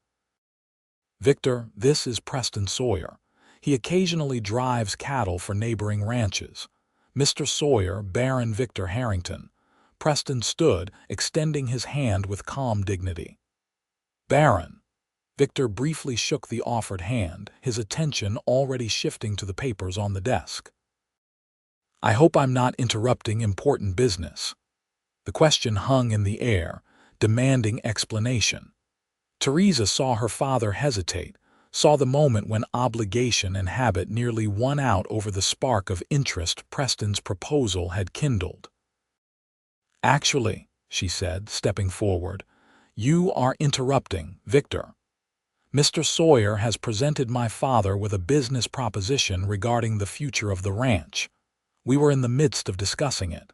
Victor, this is Preston Sawyer. He occasionally drives cattle for neighboring ranches. Mr. Sawyer, Baron Victor Harrington. Preston stood, extending his hand with calm dignity. Baron. Victor briefly shook the offered hand, his attention already shifting to the papers on the desk. I hope I'm not interrupting important business. The question hung in the air, demanding explanation. Theresa saw her father hesitate, saw the moment when obligation and habit nearly won out over the spark of interest Preston's proposal had kindled. Actually, she said, stepping forward, you are interrupting, Victor. Mr. Sawyer has presented my father with a business proposition regarding the future of the ranch. We were in the midst of discussing it.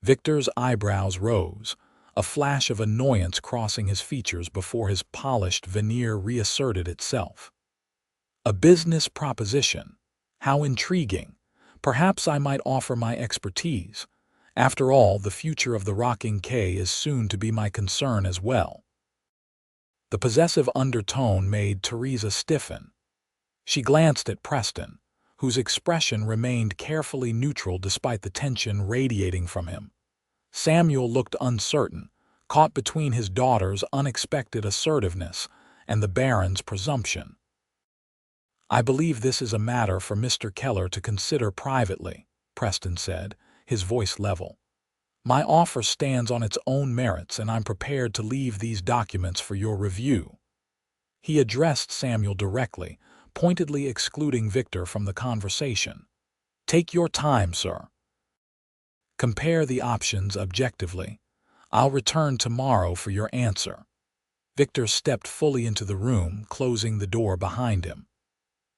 Victor's eyebrows rose, a flash of annoyance crossing his features before his polished veneer reasserted itself. A business proposition? How intriguing. Perhaps I might offer my expertise. After all, the future of the Rocking K is soon to be my concern as well. The possessive undertone made Theresa stiffen. She glanced at Preston, whose expression remained carefully neutral despite the tension radiating from him. Samuel looked uncertain, caught between his daughter's unexpected assertiveness and the Baron's presumption. I believe this is a matter for Mr. Keller to consider privately, Preston said, his voice level. My offer stands on its own merits, and I'm prepared to leave these documents for your review. He addressed Samuel directly, pointedly excluding Victor from the conversation. Take your time, sir. Compare the options objectively. I'll return tomorrow for your answer." Victor stepped fully into the room, closing the door behind him.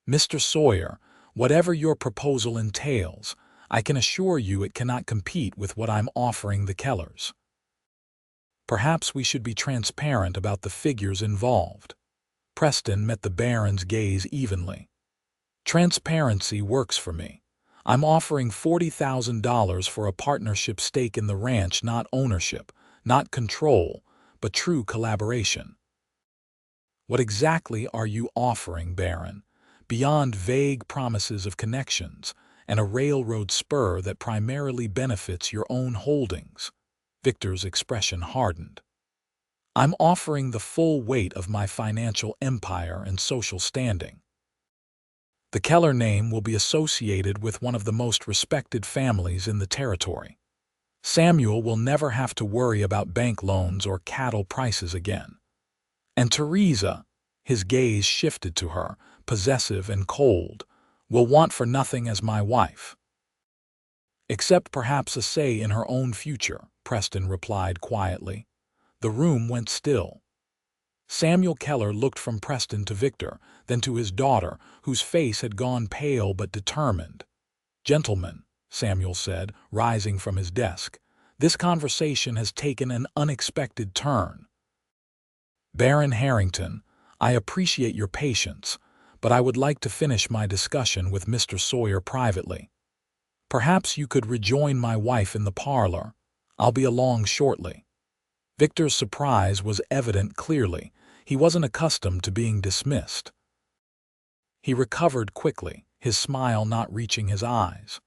"Mr. Sawyer, whatever your proposal entails, I can assure you it cannot compete with what I'm offering the Kellers. Perhaps we should be transparent about the figures involved." Preston met the Baron's gaze evenly. "Transparency works for me. I'm offering $40,000 for a partnership stake in the ranch, not ownership, not control, but true collaboration." "What exactly are you offering, Baron, beyond vague promises of connections and a railroad spur that primarily benefits your own holdings?" Victor's expression hardened. "I'm offering the full weight of my financial empire and social standing. The Keller name will be associated with one of the most respected families in the territory. Samuel will never have to worry about bank loans or cattle prices again. And Theresa," his gaze shifted to her, possessive and cold, "will want for nothing as my wife." "Except perhaps a say in her own future," Preston replied quietly. The room went still. Samuel Keller looked from Preston to Victor, then to his daughter, whose face had gone pale but determined. "Gentlemen," Samuel said, rising from his desk, "this conversation has taken an unexpected turn. Baron Harrington, I appreciate your patience, but I would like to finish my discussion with Mr. Sawyer privately. Perhaps you could rejoin my wife in the parlor. I'll be along shortly." Victor's surprise was evident clearly. He wasn't accustomed to being dismissed. He recovered quickly, his smile not reaching his eyes.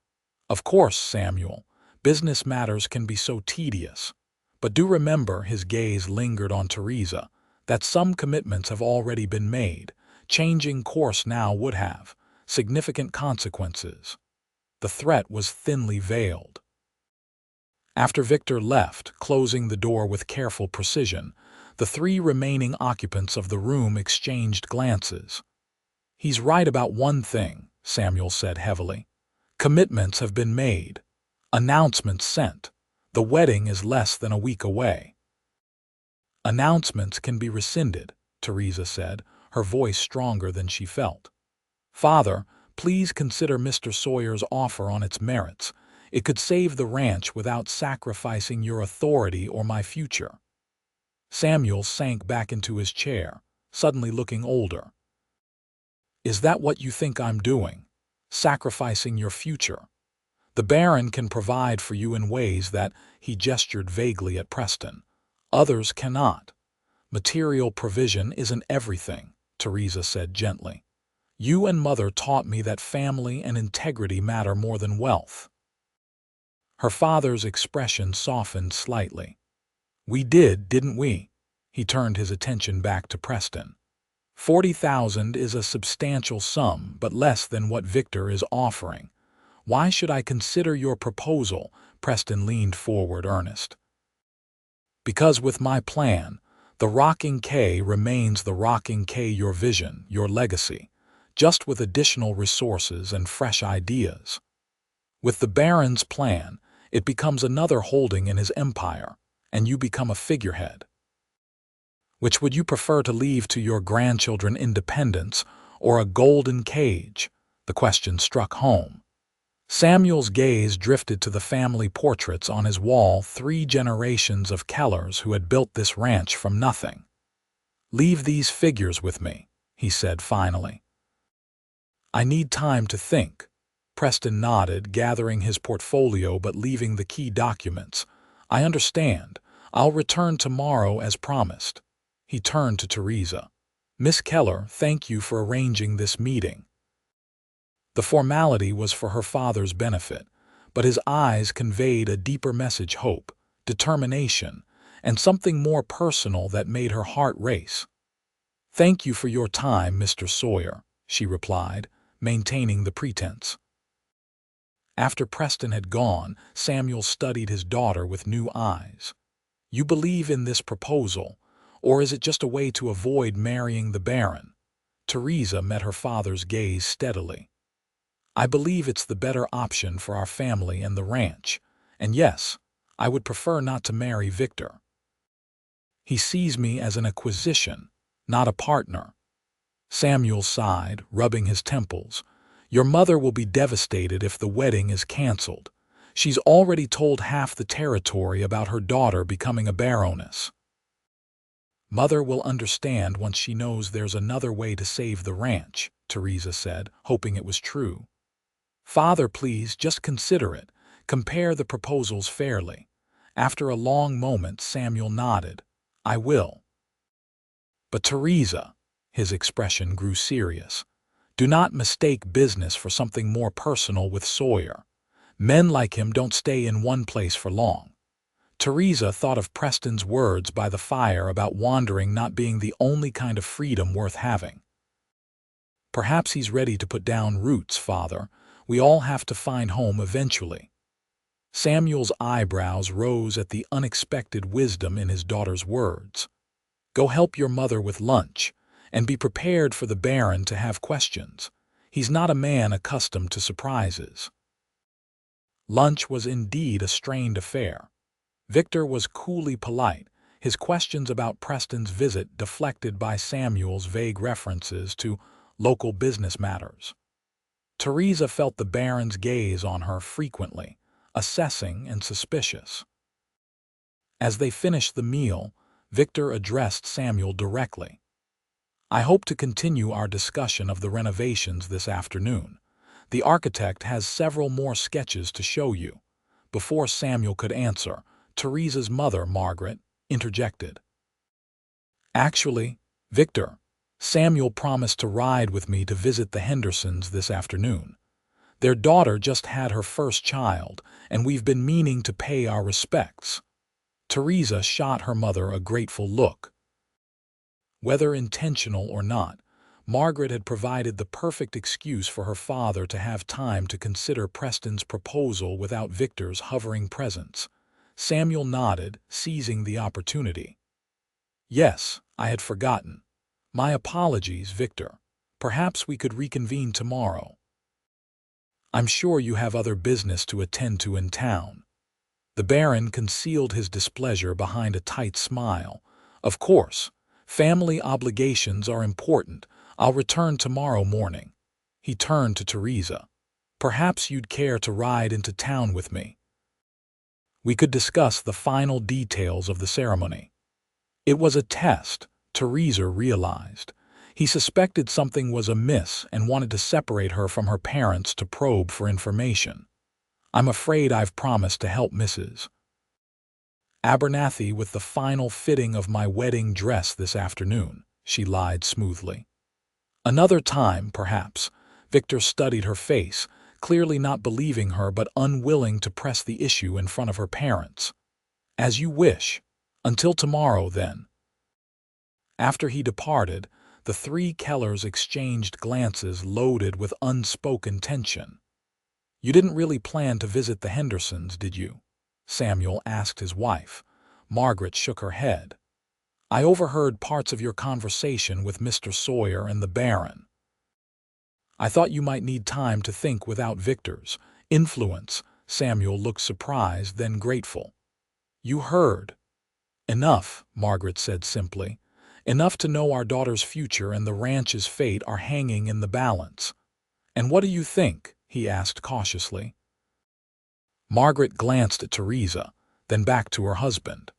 "Of course, Samuel, business matters can be so tedious. But do remember," his gaze lingered on Theresa, "that some commitments have already been made. Changing course now would have significant consequences." The threat was thinly veiled. After Victor left, closing the door with careful precision, the three remaining occupants of the room exchanged glances. "He's right about one thing," Samuel said heavily. "Commitments have been made. Announcements sent. The wedding is less than a week away." "Announcements can be rescinded," Theresa said, her voice stronger than she felt. "Father, please consider Mr. Sawyer's offer on its merits. It could save the ranch without sacrificing your authority or my future." Samuel sank back into his chair, suddenly looking older. "Is that what you think I'm doing? Sacrificing your future? The Baron can provide for you in ways that," he gestured vaguely at Preston, "others cannot. Material provision isn't everything," Theresa said gently. "You and Mother taught me that family and integrity matter more than wealth." Her father's expression softened slightly. "We did, didn't we?" He turned his attention back to Preston. "40,000 is a substantial sum, but less than what Victor is offering. Why should I consider your proposal?" Preston leaned forward, earnest. "Because with my plan, the Rocking K remains the Rocking K, your vision, your legacy, just with additional resources and fresh ideas. With the Baron's plan, it becomes another holding in his empire, and you become a figurehead. Which would you prefer to leave to your grandchildren, independence or a golden cage?" The question struck home. Samuel's gaze drifted to the family portraits on his wall, 3 generations of Kellers who had built this ranch from nothing. "Leave these figures with me," he said finally. "I need time to think." Preston nodded, gathering his portfolio but leaving the key documents. "I understand. I'll return tomorrow as promised." He turned to Theresa. "Miss Keller, thank you for arranging this meeting." The formality was for her father's benefit, but his eyes conveyed a deeper message: hope, determination, and something more personal that made her heart race. "Thank you for your time, Mr. Sawyer," she replied, maintaining the pretense. After Preston had gone, Samuel studied his daughter with new eyes. "You believe in this proposal, or is it just a way to avoid marrying the Baron?" Theresa met her father's gaze steadily. "I believe it's the better option for our family and the ranch. And yes, I would prefer not to marry Victor. He sees me as an acquisition, not a partner. Samuel sighed, rubbing his temples. Your mother will be devastated if the wedding is canceled. She's already told half the territory about her daughter becoming a baroness. Mother will understand once she knows there's another way to save the ranch, Theresa said, hoping it was true. Father, please, just consider it. Compare the proposals fairly. After a long moment, Samuel nodded. I will. But Theresa, his expression grew serious. Do not mistake business for something more personal with Sawyer. Men like him don't stay in one place for long. Theresa thought of Preston's words by the fire about wandering not being the only kind of freedom worth having. Perhaps he's ready to put down roots, Father. We all have to find home eventually. Samuel's eyebrows rose at the unexpected wisdom in his daughter's words. Go help your mother with lunch, and be prepared for the Baron to have questions. He's not a man accustomed to surprises. Lunch was indeed a strained affair. Victor was coolly polite, his questions about Preston's visit deflected by Samuel's vague references to local business matters. Theresa felt the Baron's gaze on her frequently, assessing and suspicious. As they finished the meal, Victor addressed Samuel directly. I hope to continue our discussion of the renovations this afternoon. The architect has several more sketches to show you. Before Samuel could answer, Theresa's mother, Margaret, interjected. Actually, Victor, Samuel promised to ride with me to visit the Hendersons this afternoon. Their daughter just had her first child, and we've been meaning to pay our respects. Theresa shot her mother a grateful look. Whether intentional or not, Margaret had provided the perfect excuse for her father to have time to consider Preston's proposal without Victor's hovering presence. Samuel nodded, seizing the opportunity. Yes, I had forgotten. My apologies, Victor. Perhaps we could reconvene tomorrow. I'm sure you have other business to attend to in town. The Baron concealed his displeasure behind a tight smile. Of course, family obligations are important. I'll return tomorrow morning. He turned to Theresa. Perhaps you'd care to ride into town with me. We could discuss the final details of the ceremony. It was a test, Theresa realized. He suspected something was amiss and wanted to separate her from her parents to probe for information. I'm afraid I've promised to help Mrs. Abernathy with the final fitting of my wedding dress this afternoon, she lied smoothly. Another time, perhaps. Victor studied her face, clearly not believing her but unwilling to press the issue in front of her parents. As you wish. Until tomorrow, then. After he departed, the three Kellers exchanged glances loaded with unspoken tension. You didn't really plan to visit the Hendersons, did you? Samuel asked his wife. Margaret shook her head. I overheard parts of your conversation with Mr. Sawyer and the Baron. I thought you might need time to think without Victor's influence. Samuel looked surprised, then grateful. You heard. Enough, Margaret said simply. Enough to know our daughter's future and the ranch's fate are hanging in the balance. And what do you think? He asked cautiously. Margaret glanced at Theresa, then back to her husband.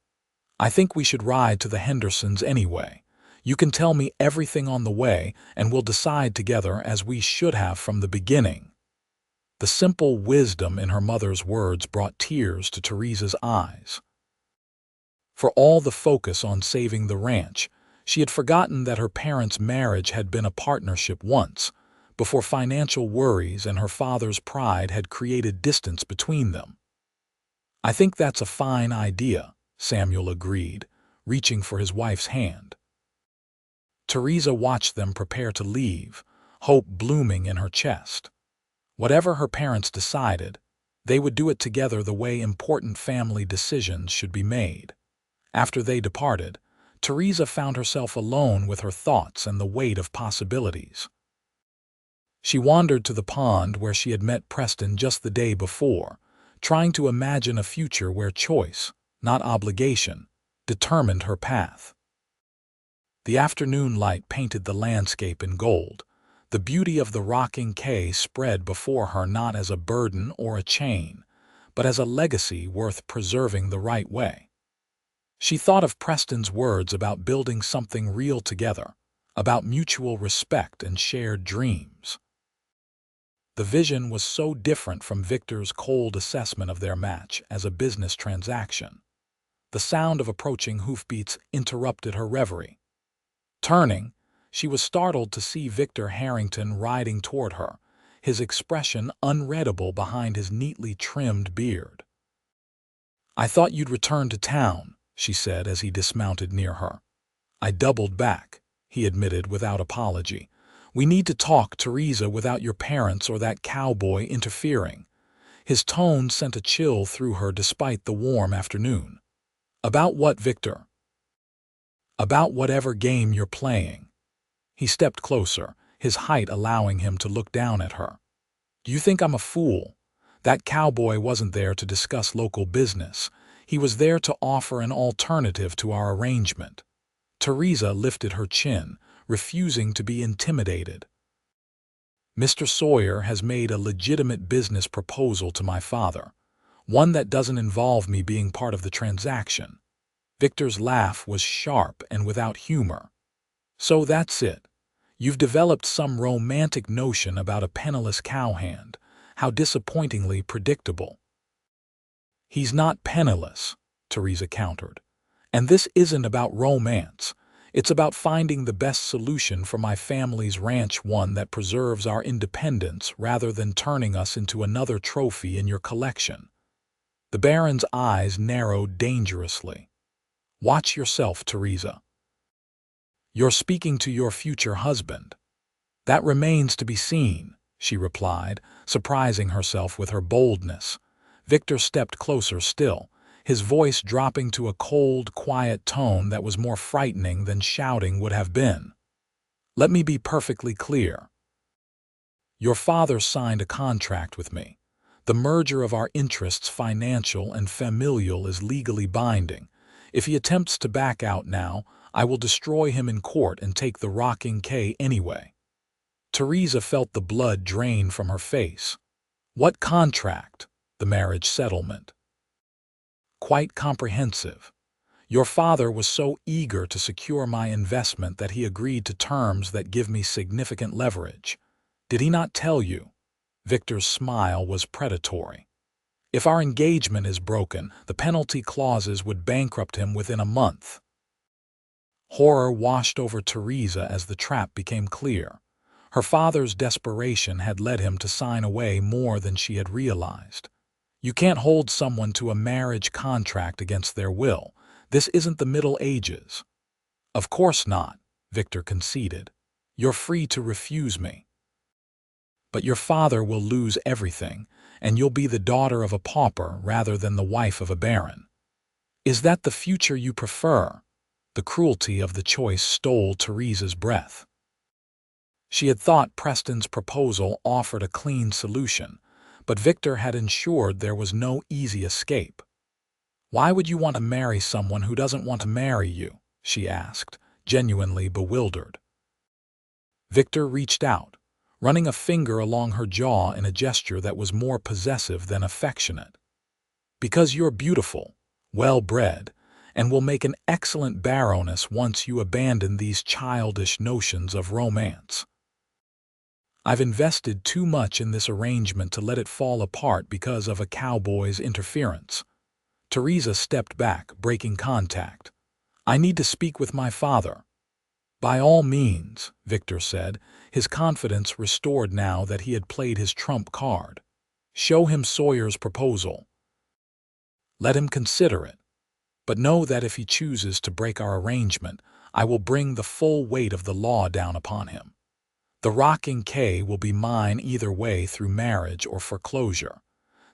I think we should ride to the Hendersons anyway. You can tell me everything on the way, and we'll decide together as we should have from the beginning. The simple wisdom in her mother's words brought tears to Theresa's eyes. For all the focus on saving the ranch, she had forgotten that her parents' marriage had been a partnership once, before financial worries and her father's pride had created distance between them. I think that's a fine idea, Samuel agreed, reaching for his wife's hand. Theresa watched them prepare to leave, hope blooming in her chest. Whatever her parents decided, they would do it together the way important family decisions should be made. After they departed, Theresa found herself alone with her thoughts and the weight of possibilities. She wandered to the pond where she had met Preston just the day before, trying to imagine a future where choice, not obligation, determined her path. The afternoon light painted the landscape in gold. The beauty of the rocking quay spread before her not as a burden or a chain, but as a legacy worth preserving the right way. She thought of Preston's words about building something real together, about mutual respect and shared dreams. The vision was so different from Victor's cold assessment of their match as a business transaction. The sound of approaching hoofbeats interrupted her reverie. Turning, she was startled to see Victor Harrington riding toward her, his expression unreadable behind his neatly trimmed beard. "I thought you'd return to town," she said as he dismounted near her. "I doubled back," he admitted without apology. "We need to talk, Theresa, without your parents or that cowboy interfering." His tone sent a chill through her despite the warm afternoon. "About what, Victor?" "About whatever game you're playing." He stepped closer, his height allowing him to look down at her. "Do you think I'm a fool? That cowboy wasn't there to discuss local business. He was there to offer an alternative to our arrangement." Theresa lifted her chin, refusing to be intimidated. "Mr. Sawyer has made a legitimate business proposal to my father, one that doesn't involve me being part of the transaction." Victor's laugh was sharp and without humor. "So that's it. You've developed some romantic notion about a penniless cowhand. How disappointingly predictable." "He's not penniless," Theresa countered. "And this isn't about romance. It's about finding the best solution for my family's ranch, one that preserves our independence rather than turning us into another trophy in your collection." The Baron's eyes narrowed dangerously. "Watch yourself, Theresa. You're speaking to your future husband." "That remains to be seen," she replied, surprising herself with her boldness. Victor stepped closer still, his voice dropping to a cold, quiet tone that was more frightening than shouting would have been. "Let me be perfectly clear. Your father signed a contract with me. The merger of our interests, financial and familial, is legally binding. If he attempts to back out now, I will destroy him in court and take the rocking quay anyway." Theresa felt the blood drain from her face. "What contract?" "The marriage settlement." "Quite comprehensive. Your father was so eager to secure my investment that he agreed to terms that give me significant leverage. Did he not tell you?" Victor's smile was predatory. "If our engagement is broken, the penalty clauses would bankrupt him within a month." Horror washed over Theresa as the trap became clear. Her father's desperation had led him to sign away more than she had realized. You can't hold someone to a marriage contract against their will. This isn't the Middle Ages. "Of course not," Victor conceded. "You're free to refuse me. But your father will lose everything, and you'll be the daughter of a pauper rather than the wife of a baron. Is that the future you prefer?" The cruelty of the choice stole Theresa's breath. She had thought Preston's proposal offered a clean solution, but Victor had ensured there was no easy escape. "Why would you want to marry someone who doesn't want to marry you?" she asked, genuinely bewildered. Victor reached out, running a finger along her jaw in a gesture that was more possessive than affectionate. "Because you're beautiful, well-bred, and will make an excellent baroness once you abandon these childish notions of romance. I've invested too much in this arrangement to let it fall apart because of a cowboy's interference." Theresa stepped back, breaking contact. "I need to speak with my father." "By all means," Victor said, his confidence restored now that he had played his trump card. "Show him Sawyer's proposal. Let him consider it. But know that if he chooses to break our arrangement, I will bring the full weight of the law down upon him. The rocking quay will be mine either way through marriage or foreclosure.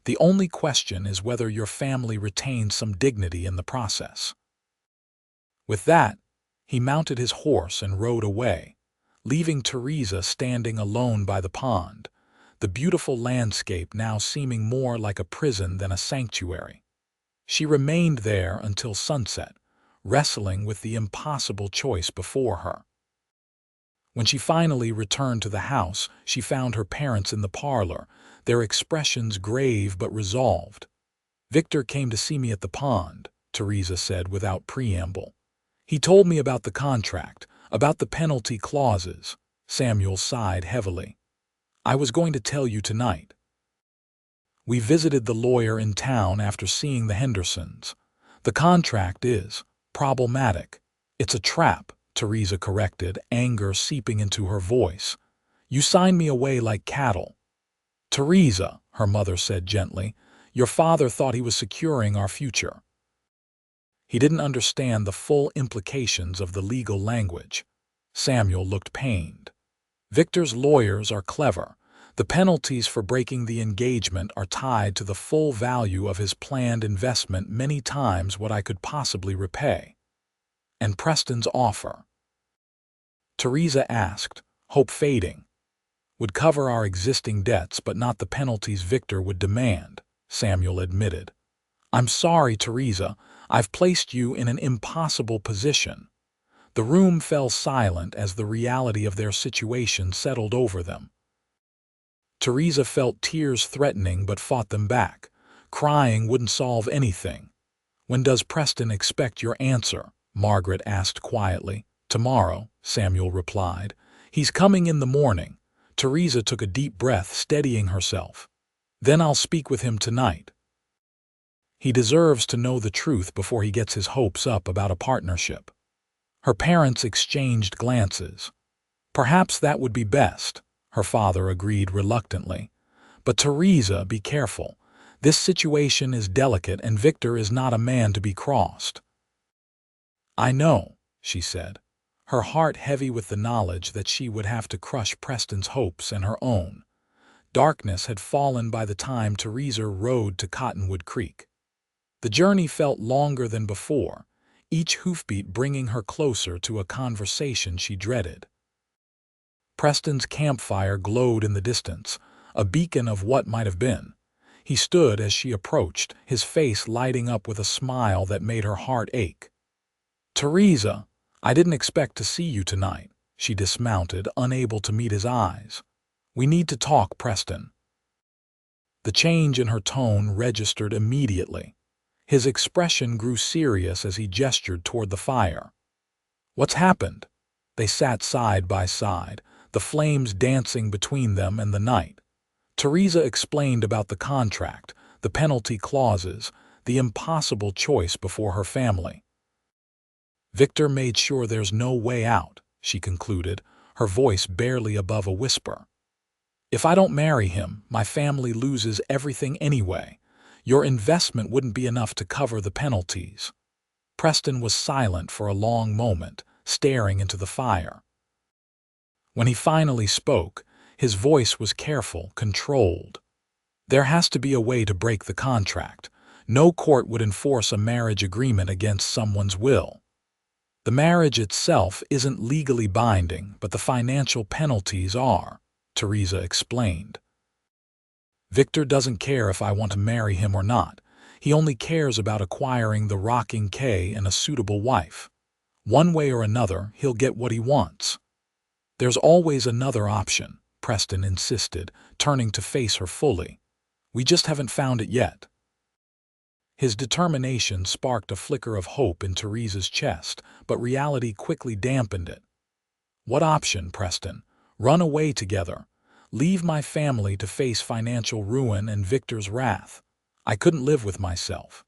The only question is whether your family retains some dignity in the process." With that, he mounted his horse and rode away, leaving Theresa standing alone by the pond. the beautiful landscape now seeming more like a prison than a sanctuary. She remained there until sunset, wrestling with the impossible choice before her. When she finally returned to the house, she found her parents in the parlor, their expressions grave but resolved. "Victor came to see me at the pond," Theresa said without preamble. "He told me about the contract, about the penalty clauses." Samuel sighed heavily. "I was going to tell you tonight. We visited the lawyer in town after seeing the Hendersons. The contract is problematic. It's a trap," Theresa corrected, anger seeping into her voice. "You signed me away like cattle." "Theresa," her mother said gently, "your father thought he was securing our future. He didn't understand the full implications of the legal language." Samuel looked pained. "Victor's lawyers are clever. The penalties for breaking the engagement are tied to the full value of his planned investment, many times what I could possibly repay." "And Preston's offer?" Theresa asked, hope fading. "Would cover our existing debts but not the penalties Victor would demand," Samuel admitted. "I'm sorry, Theresa. I've placed you in an impossible position." The room fell silent as the reality of their situation settled over them. Theresa felt tears threatening but fought them back. Crying wouldn't solve anything. "When does Preston expect your answer?" Margaret asked quietly. "Tomorrow," Samuel replied. "He's coming in the morning." Theresa took a deep breath, steadying herself. "Then I'll speak with him tonight. He deserves to know the truth before he gets his hopes up about a partnership." Her parents exchanged glances. "Perhaps that would be best," her father agreed reluctantly. "But Theresa, be careful. This situation is delicate and Victor is not a man to be crossed." "I know," she said, her heart heavy with the knowledge that she would have to crush Preston's hopes and her own. Darkness had fallen by the time Theresa rode to Cottonwood Creek. The journey felt longer than before, each hoofbeat bringing her closer to a conversation she dreaded. Preston's campfire glowed in the distance, a beacon of what might have been. He stood as she approached, his face lighting up with a smile that made her heart ache. "Theresa, I didn't expect to see you tonight," she dismounted, unable to meet his eyes. "We need to talk, Preston." The change in her tone registered immediately. His expression grew serious as he gestured toward the fire. "What's happened?" They sat side by side, the flames dancing between them and the night. Theresa explained about the contract, the penalty clauses, the impossible choice before her family. "Victor made sure there's no way out," she concluded, her voice barely above a whisper. "If I don't marry him, my family loses everything anyway. Your investment wouldn't be enough to cover the penalties." Preston was silent for a long moment, staring into the fire. When he finally spoke, his voice was careful, controlled. "There has to be a way to break the contract. No court would enforce a marriage agreement against someone's will. The marriage itself isn't legally binding, but the financial penalties are," Theresa explained. "Victor doesn't care if I want to marry him or not. He only cares about acquiring the rocking K and a suitable wife. One way or another, he'll get what he wants." "There's always another option," Preston insisted, turning to face her fully. "We just haven't found it yet." His determination sparked a flicker of hope in Theresa's chest, but reality quickly dampened it. "What option, Preston? Run away together. Leave my family to face financial ruin and Victor's wrath. I couldn't live with myself."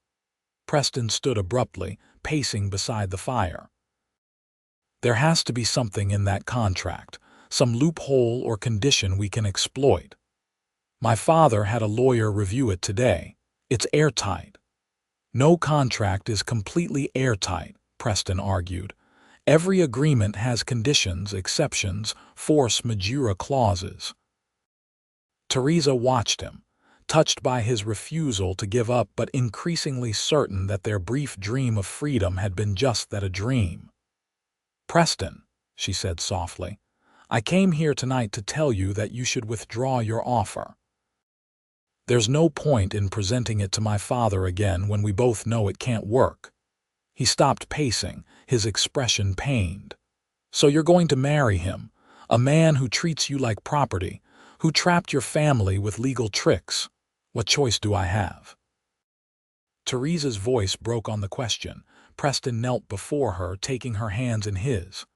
Preston stood abruptly, pacing beside the fire. "There has to be something in that contract, some loophole or condition we can exploit. My father had a lawyer review it today. It's airtight." "No contract is completely airtight," Preston argued. "Every agreement has conditions, exceptions, force majeure clauses." Theresa watched him, touched by his refusal to give up but increasingly certain that their brief dream of freedom had been just that, a dream. "Preston," she said softly, I came here tonight to tell you that you should withdraw your offer. There's no point in presenting it to my father again when we both know it can't work." He stopped pacing, his expression pained. "So you're going to marry him, a man who treats you like property, who trapped your family with legal tricks. What choice do I have?" Theresa's voice broke on the question. Preston knelt before her, taking her hands in his.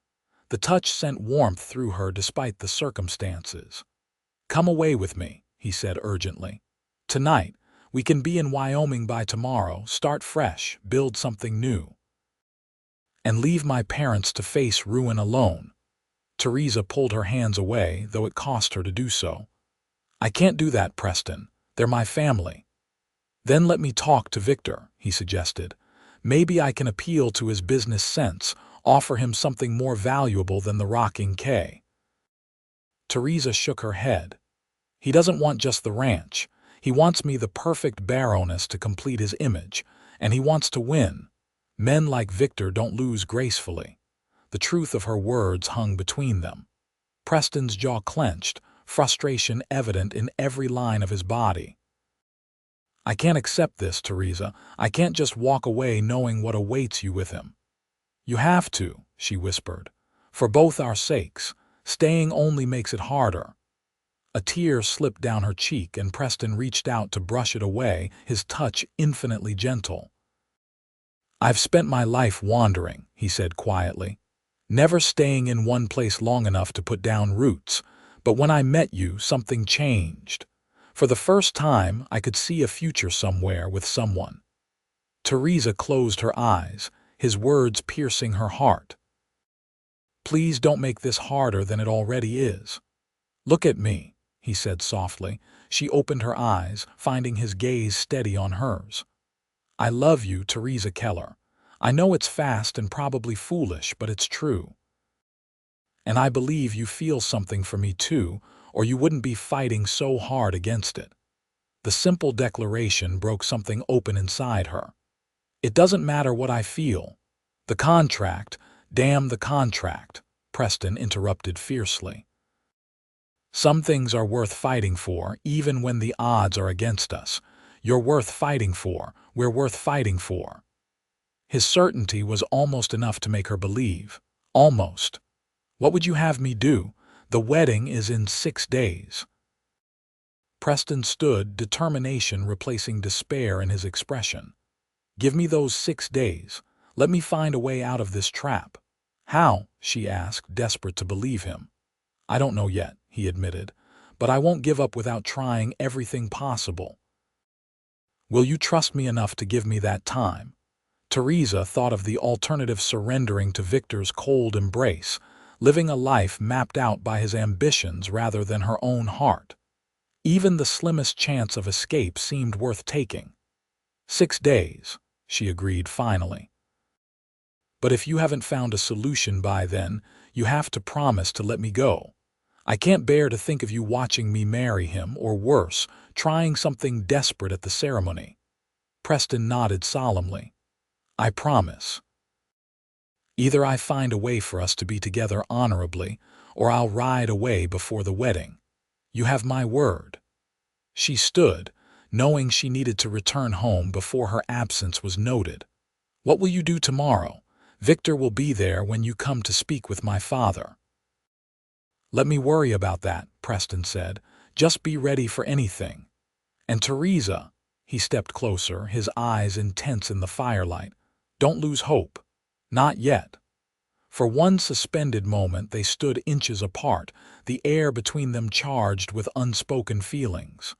The touch sent warmth through her despite the circumstances. "Come away with me," he said urgently. "Tonight. We can be in Wyoming by tomorrow, start fresh, build something new. And leave my parents to face ruin alone." Theresa pulled her hands away, though it cost her to do so. "I can't do that, Preston. They're my family." "Then let me talk to Victor," he suggested. "Maybe I can appeal to his business sense, offer him something more valuable than the rocking K." Theresa shook her head. "He doesn't want just the ranch. He wants me the perfect baroness to complete his image, and he wants to win. Men like Victor don't lose gracefully." The truth of her words hung between them. Preston's jaw clenched, frustration evident in every line of his body. "I can't accept this, Theresa. I can't just walk away knowing what awaits you with him." "You have to," she whispered. "For both our sakes. Staying only makes it harder." A tear slipped down her cheek, and Preston reached out to brush it away, his touch infinitely gentle. "I've spent my life wandering," he said quietly, "never staying in one place long enough to put down roots. But when I met you, something changed. For the first time, I could see a future somewhere with someone." Theresa closed her eyes, his words piercing her heart. "Please don't make this harder than it already is." "Look at me," he said softly. She opened her eyes, finding his gaze steady on hers. "I love you, Theresa Keller. I know it's fast and probably foolish, but it's true. And I believe you feel something for me too, or you wouldn't be fighting so hard against it." The simple declaration broke something open inside her. "It doesn't matter what I feel." "The contract, damn the contract," Preston interrupted fiercely. "Some things are worth fighting for, even when the odds are against us. You're worth fighting for. We're worth fighting for." His certainty was almost enough to make her believe. Almost. "What would you have me do? The wedding is in 6 days." Preston stood, determination replacing despair in his expression. "Give me those 6 days. Let me find a way out of this trap." "How?" she asked, desperate to believe him. "I don't know yet," he admitted, "but I won't give up without trying everything possible." "Will you trust me enough to give me that time?" Theresa thought of the alternative, surrendering to Victor's cold embrace, living a life mapped out by his ambitions rather than her own heart. Even the slimmest chance of escape seemed worth taking. 6 days, she agreed finally. "But if you haven't found a solution by then, you have to promise to let me go. I can't bear to think of you watching me marry him, or worse, trying something desperate at the ceremony." Preston nodded solemnly. "I promise. Either I find a way for us to be together honorably, or I'll ride away before the wedding. You have my word." She stood, knowing she needed to return home before her absence was noted. "What will you do tomorrow? Victor will be there when you come to speak with my father." "Let me worry about that," Preston said. "Just be ready for anything. And Theresa," he stepped closer, his eyes intense in the firelight, "don't lose hope. Not yet." For one suspended moment they stood inches apart, the air between them charged with unspoken feelings.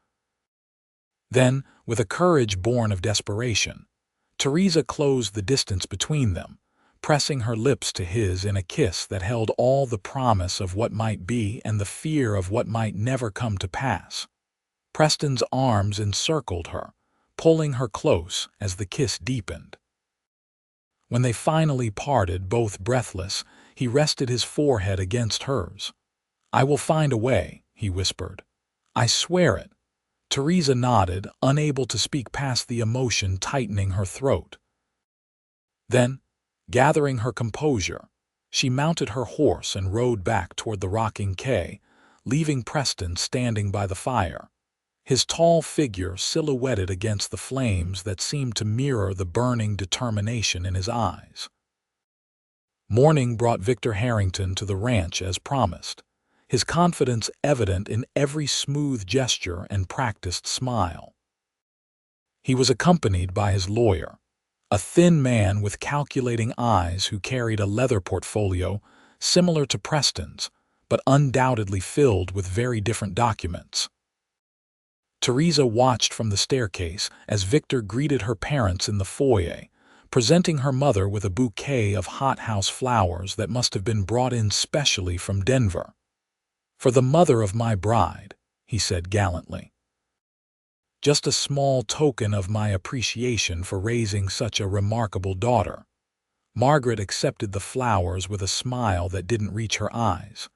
Then, with a courage born of desperation, Theresa closed the distance between them, pressing her lips to his in a kiss that held all the promise of what might be and the fear of what might never come to pass. Preston's arms encircled her, pulling her close as the kiss deepened. When they finally parted, both breathless, he rested his forehead against hers. "I will find a way," he whispered. "I swear it." Theresa nodded, unable to speak past the emotion tightening her throat. Then, gathering her composure, She mounted her horse and rode back toward the rocking quay, leaving Preston standing by the fire, his tall figure silhouetted against the flames that seemed to mirror the burning determination in his eyes. Morning brought Victor Harrington to the ranch as promised, his confidence evident in every smooth gesture and practiced smile. He was accompanied by his lawyer, a thin man with calculating eyes who carried a leather portfolio similar to Preston's, but undoubtedly filled with very different documents. Theresa watched from the staircase as Victor greeted her parents in the foyer, presenting her mother with a bouquet of hothouse flowers that must have been brought in specially from Denver. "For the mother of my bride," he said gallantly. "Just a small token of my appreciation for raising such a remarkable daughter." Margaret accepted the flowers with a smile that didn't reach her eyes.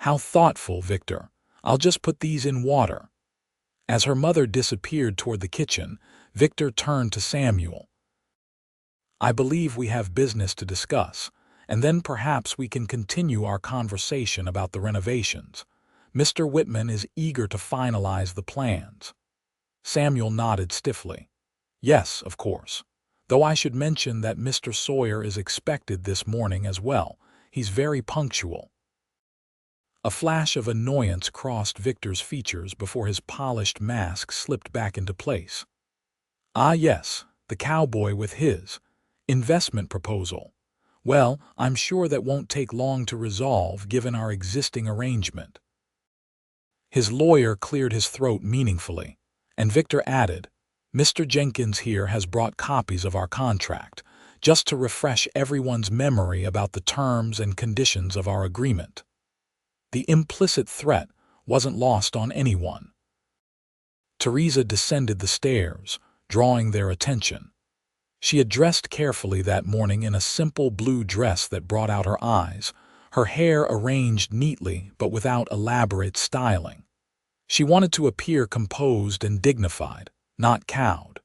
"How thoughtful, Victor. I'll just put these in water." As her mother disappeared toward the kitchen, Victor turned to Samuel. "I believe we have business to discuss, and then perhaps we can continue our conversation about the renovations. Mr. Whitman is eager to finalize the plans." Samuel nodded stiffly. "Yes, of course. Though I should mention that Mr. Sawyer is expected this morning as well. He's very punctual." A flash of annoyance crossed Victor's features before his polished mask slipped back into place. "Ah, yes, the cowboy with his investment proposal. Well, I'm sure that won't take long to resolve given our existing arrangement." His lawyer cleared his throat meaningfully, and Victor added, "Mr. Jenkins here has brought copies of our contract, just to refresh everyone's memory about the terms and conditions of our agreement." The implicit threat wasn't lost on anyone. Theresa descended the stairs, drawing their attention. She had dressed carefully that morning in a simple blue dress that brought out her eyes, her hair arranged neatly but without elaborate styling. She wanted to appear composed and dignified, not cowed.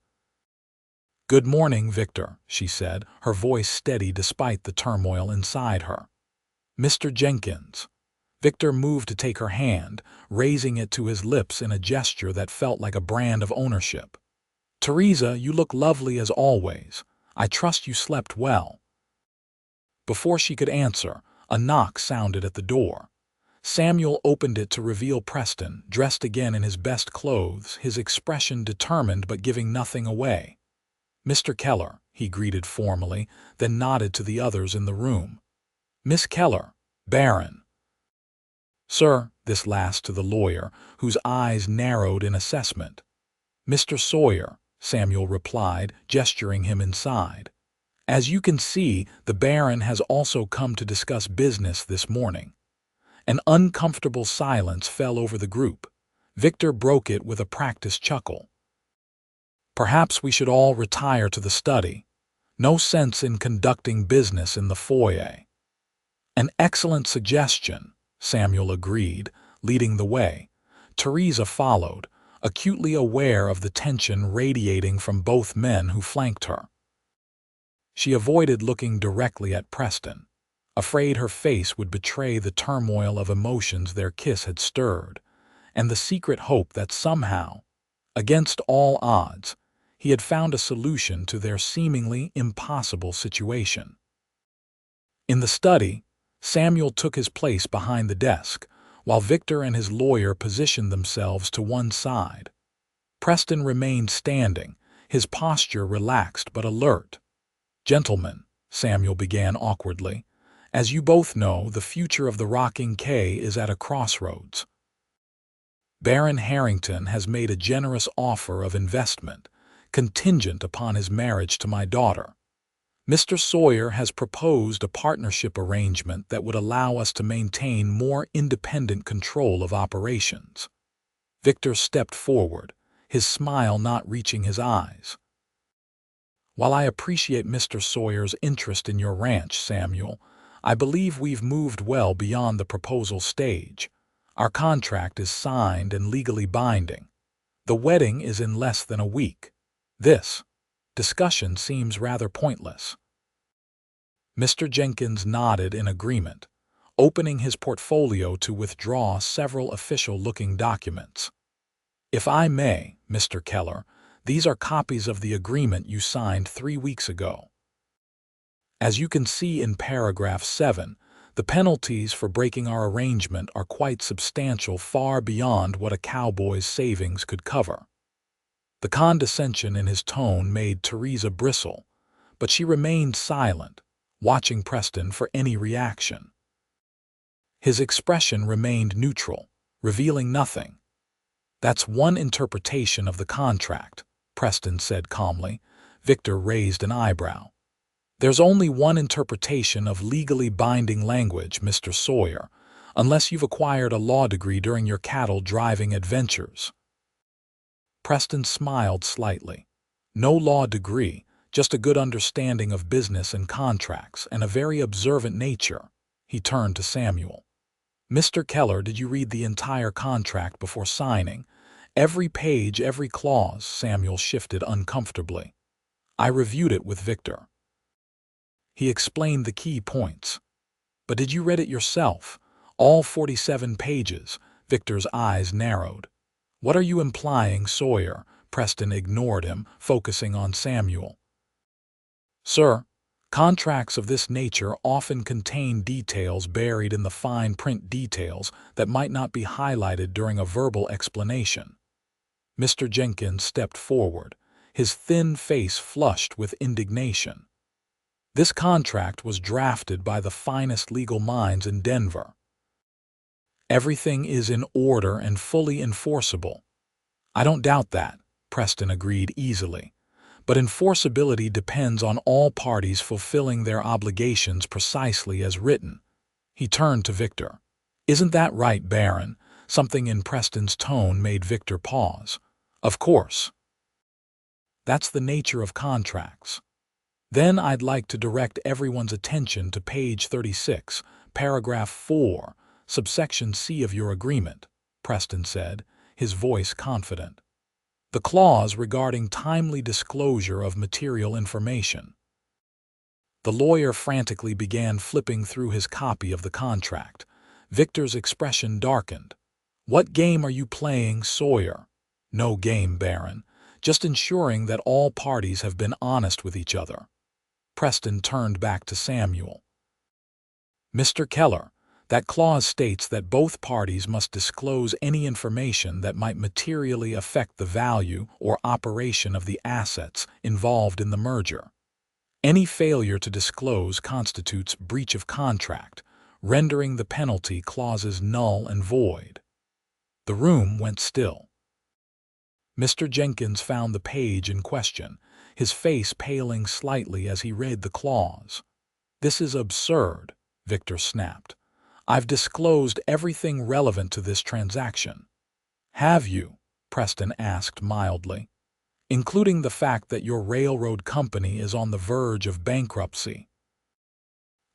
"Good morning, Victor," she said, her voice steady despite the turmoil inside her. "Mr. Jenkins." Victor moved to take her hand, raising it to his lips in a gesture that felt like a brand of ownership. "Theresa, you look lovely as always. I trust you slept well." Before she could answer, a knock sounded at the door. Samuel opened it to reveal Preston, dressed again in his best clothes, his expression determined but giving nothing away. "Mr. Keller," he greeted formally, then nodded to the others in the room. "Miss Keller, Baron." "Sir," this last to the lawyer, whose eyes narrowed in assessment. "Mr. Sawyer," Samuel replied, gesturing him inside. "As you can see, the Baron has also come to discuss business this morning." An uncomfortable silence fell over the group. Victor broke it with a practiced chuckle. "Perhaps we should all retire to the study. No sense in conducting business in the foyer." "An excellent suggestion," Samuel agreed, leading the way. Theresa followed, acutely aware of the tension radiating from both men who flanked her. She avoided looking directly at Preston, afraid her face would betray the turmoil of emotions their kiss had stirred, and the secret hope that somehow, against all odds, he had found a solution to their seemingly impossible situation. In the study, Samuel took his place behind the desk, while Victor and his lawyer positioned themselves to one side. Preston remained standing, his posture relaxed but alert. "Gentlemen," Samuel began awkwardly, "as you both know, the future of the rocking quay is at a crossroads. Baron Harrington has made a generous offer of investment, contingent upon his marriage to my daughter. Mr. Sawyer has proposed a partnership arrangement that would allow us to maintain more independent control of operations." Victor stepped forward, his smile not reaching his eyes. "While I appreciate Mr. Sawyer's interest in your ranch, Samuel, I believe we've moved well beyond the proposal stage. Our contract is signed and legally binding. The wedding is in less than a week. This discussion seems rather pointless." Mr. Jenkins nodded in agreement, opening his portfolio to withdraw several official-looking documents. "If I may, Mr. Keller, these are copies of the agreement you signed 3 weeks ago. As you can see in paragraph 7, the penalties for breaking our arrangement are quite substantial, far beyond what a cowboy's savings could cover." The condescension in his tone made Theresa bristle, but she remained silent, watching Preston for any reaction. His expression remained neutral, revealing nothing. "That's one interpretation of the contract," Preston said calmly. Victor raised an eyebrow. "There's only one interpretation of legally binding language, Mr. Sawyer, unless you've acquired a law degree during your cattle-driving adventures." Preston smiled slightly. "No law degree, just a good understanding of business and contracts, and a very observant nature." He turned to Samuel. "Mr. Keller, did you read the entire contract before signing? Every page, every clause?" Samuel shifted uncomfortably. "I reviewed it with Victor. He explained the key points." "But did you read it yourself? All 47 pages?" Victor's eyes narrowed. "What are you implying, Sawyer?" Preston ignored him, focusing on Samuel. "Sir, contracts of this nature often contain details buried in the fine print details that might not be highlighted during a verbal explanation." Mr. Jenkins stepped forward, his thin face flushed with indignation. "This contract was drafted by the finest legal minds in Denver. Everything is in order and fully enforceable." "I don't doubt that," Preston agreed easily. "But enforceability depends on all parties fulfilling their obligations precisely as written." He turned to Victor. "Isn't that right, Baron?" Something in Preston's tone made Victor pause. "Of course. That's the nature of contracts." "Then I'd like to direct everyone's attention to page 36, paragraph 4, subsection C of your agreement," Preston said, his voice confident. "The clause regarding timely disclosure of material information." The lawyer frantically began flipping through his copy of the contract. Victor's expression darkened. "What game are you playing, Sawyer?" "No game, Baron. Just ensuring that all parties have been honest with each other." Preston turned back to Samuel. "Mr. Keller, that clause states that both parties must disclose any information that might materially affect the value or operation of the assets involved in the merger. Any failure to disclose constitutes breach of contract, rendering the penalty clauses null and void." The room went still. Mr. Jenkins found the page in question, his face paling slightly as he read the clause. "This is absurd," Victor snapped. "I've disclosed everything relevant to this transaction." "Have you?" Preston asked mildly. "Including the fact that your railroad company is on the verge of bankruptcy?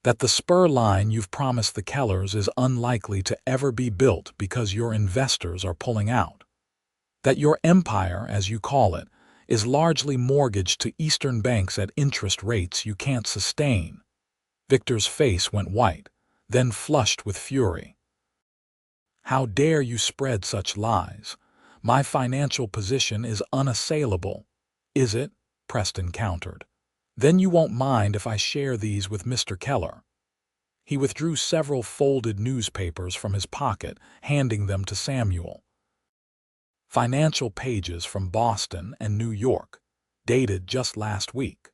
That the spur line you've promised the Kellers is unlikely to ever be built because your investors are pulling out? That your empire, as you call it, is largely mortgaged to Eastern banks at interest rates you can't sustain?" Victor's face went white, then flushed with fury. "How dare you spread such lies? My financial position is unassailable." "Is it?" Preston countered. "Then you won't mind if I share these with Mr. Keller." He withdrew several folded newspapers from his pocket, handing them to Samuel. Financial pages from Boston and New York, dated just last week.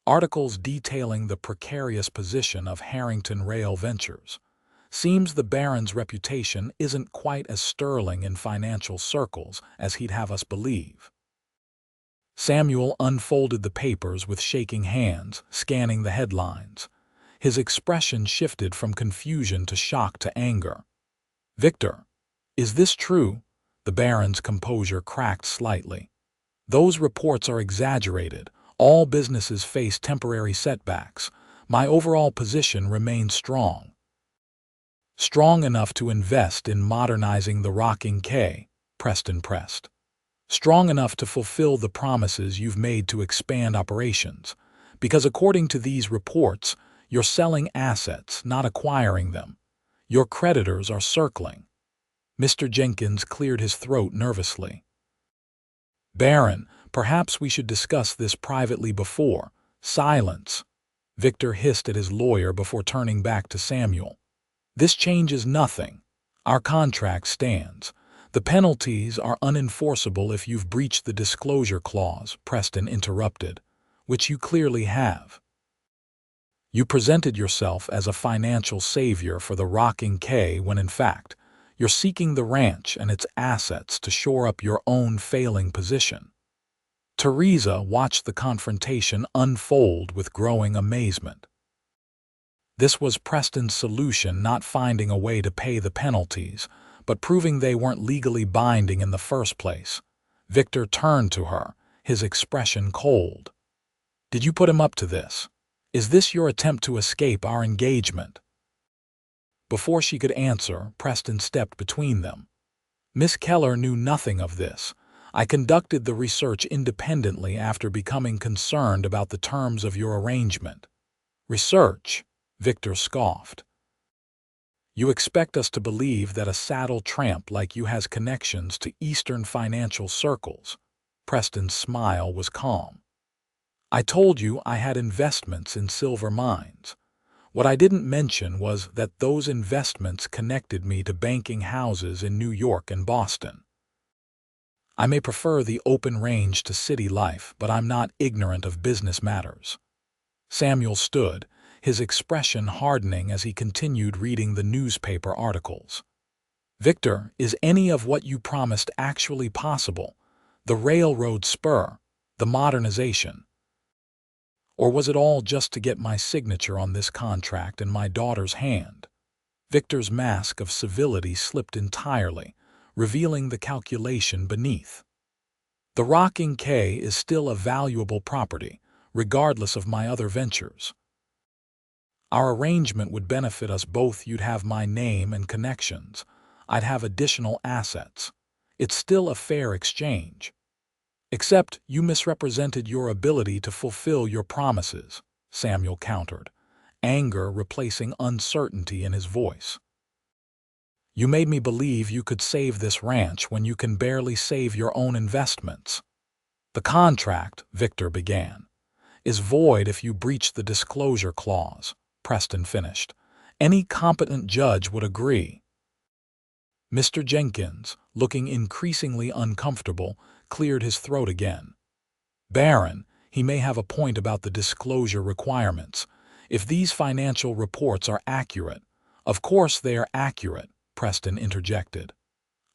Articles detailing the precarious position of Harrington Rail Ventures. Seems the Baron's reputation isn't quite as sterling in financial circles as he'd have us believe. Samuel unfolded the papers with shaking hands, scanning the headlines. His expression shifted from confusion to shock to anger. "Victor, is this true?" The Baron's composure cracked slightly. "Those reports are exaggerated. All businesses face temporary setbacks. My overall position remains strong." "Strong enough to invest in modernizing the rocking quay," Preston pressed. "Strong enough to fulfill the promises you've made to expand operations. Because according to these reports, You're selling assets, not acquiring them. Your creditors are circling. Mr. Jenkins cleared his throat nervously. Baron, perhaps we should discuss this privately before. Silence. Victor hissed at his lawyer before turning back to Samuel. This changes nothing. Our contract stands. The penalties are unenforceable if you've breached the disclosure clause, Preston interrupted, which you clearly have. You presented yourself as a financial savior for the Rocking K when in fact, you're seeking the ranch and its assets to shore up your own failing position. Theresa watched the confrontation unfold with growing amazement. This was Preston's solution, not finding a way to pay the penalties, but proving they weren't legally binding in the first place. Victor turned to her, his expression cold. Did you put him up to this? Is this your attempt to escape our engagement? Before she could answer, Preston stepped between them. Miss Keller knew nothing of this. I conducted the research independently after becoming concerned about the terms of your arrangement. Research? Victor scoffed. You expect us to believe that a saddle tramp like you has connections to Eastern financial circles? Preston's smile was calm. I told you I had investments in silver mines. What I didn't mention was that those investments connected me to banking houses in New York and Boston. I may prefer the open range to city life, but I'm not ignorant of business matters. Samuel stood, his expression hardening as he continued reading the newspaper articles. Victor, is any of what you promised actually possible? The railroad spur, the modernization? Or was it all just to get my signature on this contract in my daughter's hand? Victor's mask of civility slipped entirely, revealing the calculation beneath. The Rocking K is still a valuable property, regardless of my other ventures. Our arrangement would benefit us both. You'd have my name and connections. I'd have additional assets. It's still a fair exchange. Except you misrepresented your ability to fulfill your promises, Samuel countered, anger replacing uncertainty in his voice. You made me believe you could save this ranch when you can barely save your own investments. The contract, Victor began, is void if you breach the disclosure clause, Preston finished. Any competent judge would agree. Mr. Jenkins, looking increasingly uncomfortable, cleared his throat again. Baron, he may have a point about the disclosure requirements. If these financial reports are accurate, of course they are accurate, Preston interjected.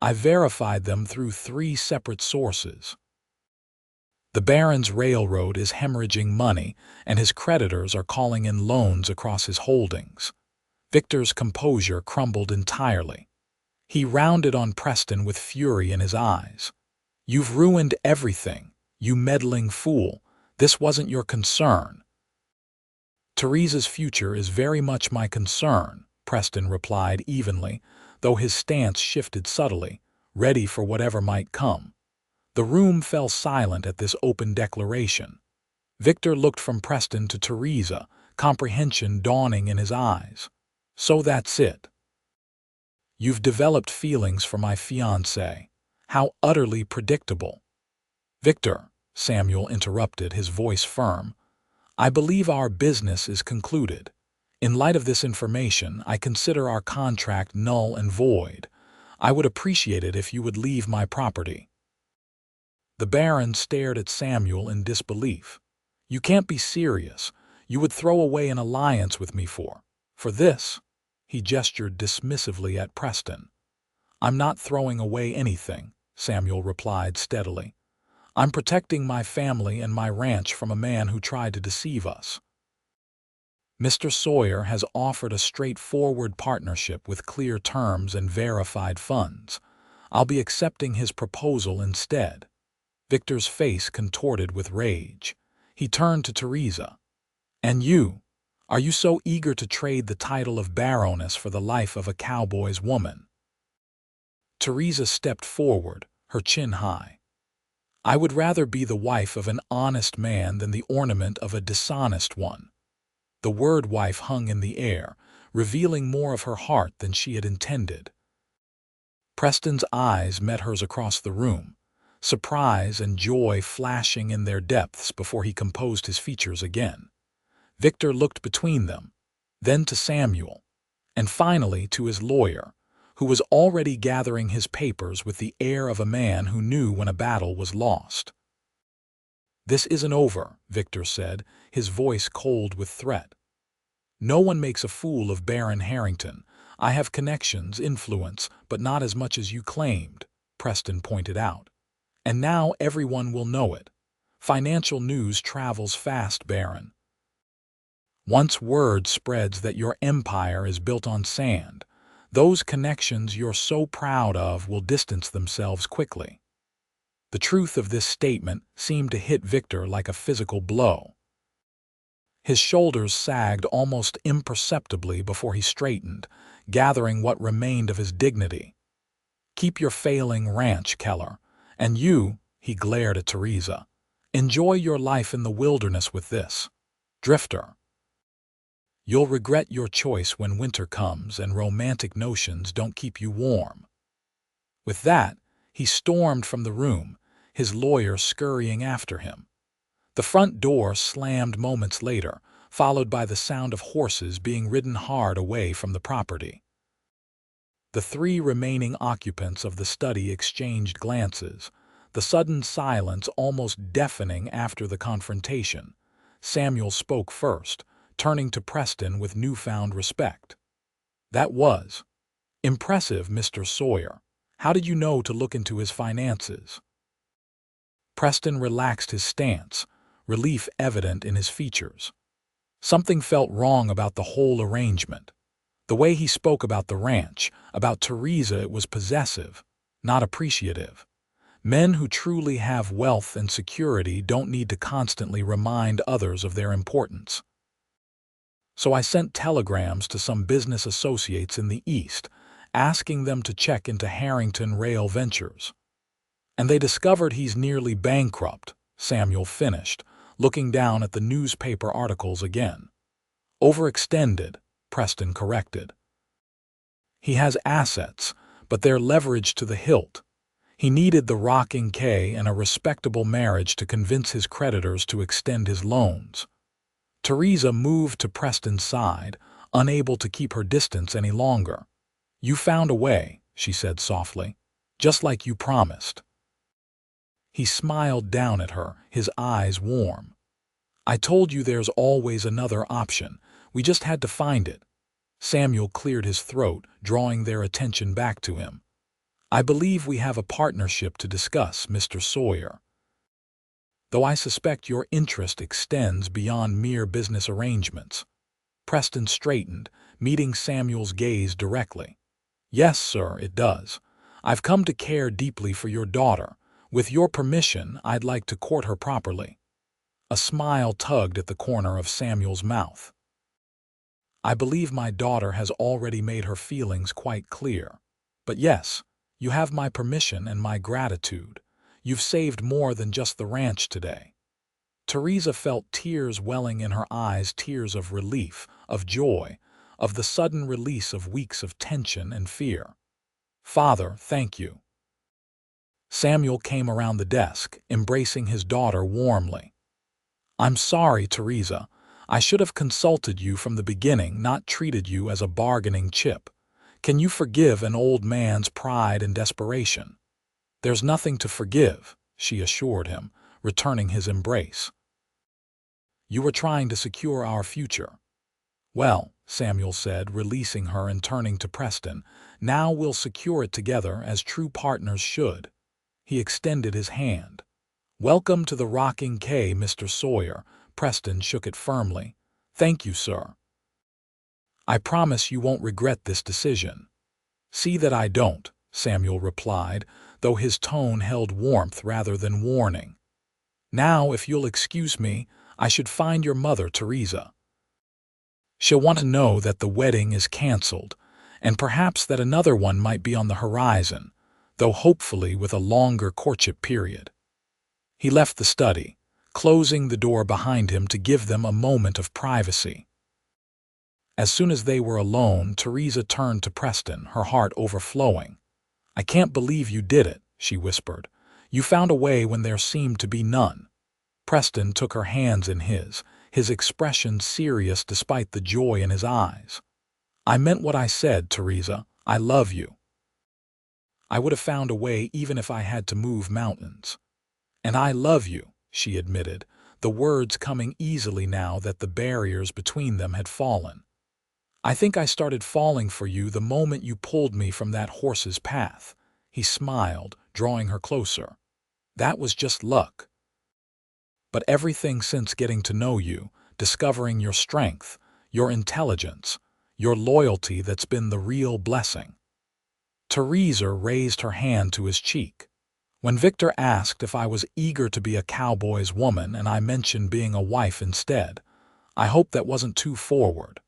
I verified them through 3 separate sources. The Baron's railroad is hemorrhaging money, and his creditors are calling in loans across his holdings. Victor's composure crumbled entirely. He rounded on Preston with fury in his eyes. You've ruined everything, you meddling fool. This wasn't your concern. Theresa's future is very much my concern, Preston replied evenly, though his stance shifted subtly, ready for whatever might come. The room fell silent at this open declaration. Victor looked from Preston to Theresa, comprehension dawning in his eyes. So that's it. You've developed feelings for my fiancée. How utterly predictable. Victor, Samuel interrupted, his voice firm, I believe our business is concluded. In light of this information, I consider our contract null and void. I would appreciate it if you would leave my property. The Baron stared at Samuel in disbelief. You can't be serious. You would throw away an alliance with me for this? He gestured dismissively at Preston. I'm not throwing away anything, Samuel replied steadily. I'm protecting my family and my ranch from a man who tried to deceive us. Mr. Sawyer has offered a straightforward partnership with clear terms and verified funds. I'll be accepting his proposal instead. Victor's face contorted with rage. He turned to Theresa. And you? Are you so eager to trade the title of Baroness for the life of a cowboy's woman? Theresa stepped forward, her chin high. I would rather be the wife of an honest man than the ornament of a dishonest one. The word wife hung in the air, revealing more of her heart than she had intended. Preston's eyes met hers across the room, surprise and joy flashing in their depths before he composed his features again. Victor looked between them, then to Samuel, and finally to his lawyer, who was already gathering his papers with the air of a man who knew when a battle was lost. "This isn't over," Victor said, his voice cold with threat. "No one makes a fool of Baron Harrington. I have connections, influence, but not as much as you claimed," Preston pointed out. "And now everyone will know it. Financial news travels fast, Baron. Once word spreads that your empire is built on sand, those connections you're so proud of will distance themselves quickly." The truth of this statement seemed to hit Victor like a physical blow. His shoulders sagged almost imperceptibly before he straightened, gathering what remained of his dignity. "Keep your failing ranch, Keller. And you," he glared at Theresa, "enjoy your life in the wilderness with this drifter. You'll regret your choice when winter comes and romantic notions don't keep you warm." With that, he stormed from the room, his lawyer scurrying after him. The front door slammed moments later, followed by the sound of horses being ridden hard away from the property. The three remaining occupants of the study exchanged glances, the sudden silence almost deafening after the confrontation. Samuel spoke first, turning to Preston with newfound respect. "That was impressive, Mr. Sawyer. How did you know to look into his finances?" Preston relaxed his stance, relief evident in his features. Something felt wrong about the whole arrangement. The way he spoke about the ranch, about Theresa, it was possessive, not appreciative. Men who truly have wealth and security don't need to constantly remind others of their importance. "So I sent telegrams to some business associates in the East, asking them to check into Harrington Rail Ventures. And they discovered he's nearly bankrupt," Samuel finished, looking down at the newspaper articles again. "Overextended," Preston corrected. "He has assets, but they're leveraged to the hilt. He needed the rocking K and a respectable marriage to convince his creditors to extend his loans." Theresa moved to Preston's side, unable to keep her distance any longer. "You found a way," she said softly, "just like you promised." He smiled down at her, his eyes warm. "I told you there's always another option. We just had to find it." Samuel cleared his throat, drawing their attention back to him. "I believe we have a partnership to discuss, Mr. Sawyer. Though I suspect your interest extends beyond mere business arrangements." Preston straightened, meeting Samuel's gaze directly. "Yes, sir, it does. I've come to care deeply for your daughter. With your permission, I'd like to court her properly." A smile tugged at the corner of Samuel's mouth. "I believe my daughter has already made her feelings quite clear. But yes, you have my permission and my gratitude. You've saved more than just the ranch today." Theresa felt tears welling in her eyes, tears of relief, of joy, of the sudden release of weeks of tension and fear. "Father, thank you." Samuel came around the desk, embracing his daughter warmly. "I'm sorry, Theresa. I should have consulted you from the beginning, not treated you as a bargaining chip. Can you forgive an old man's pride and desperation?" "There's nothing to forgive," she assured him, returning his embrace. "You were trying to secure our future." "Well," Samuel said, releasing her and turning to Preston, "now we'll secure it together as true partners should." He extended his hand. "Welcome to the rocking K, Mr. Sawyer." Preston shook it firmly. "Thank you, sir. I promise you won't regret this decision." "See that I don't," Samuel replied, though his tone held warmth rather than warning. "Now, if you'll excuse me, I should find your mother, Theresa. She'll want to know that the wedding is canceled, and perhaps that another one might be on the horizon, though hopefully with a longer courtship period." He left the study, closing the door behind him to give them a moment of privacy. As soon as they were alone, Theresa turned to Preston, her heart overflowing. "I can't believe you did it," she whispered. "You found a way when there seemed to be none." Preston took her hands in his expression serious despite the joy in his eyes. "I meant what I said, Theresa. I love you. I would have found a way even if I had to move mountains." "And I love you," she admitted, the words coming easily now that the barriers between them had fallen. "I think I started falling for you the moment you pulled me from that horse's path." He smiled, drawing her closer. "That was just luck. But everything since getting to know you, discovering your strength, your intelligence, your loyalty, that's been the real blessing." Theresa raised her hand to his cheek. "When Victor asked if I was eager to be a cowboy's woman and I mentioned being a wife instead, I hope that wasn't too forward."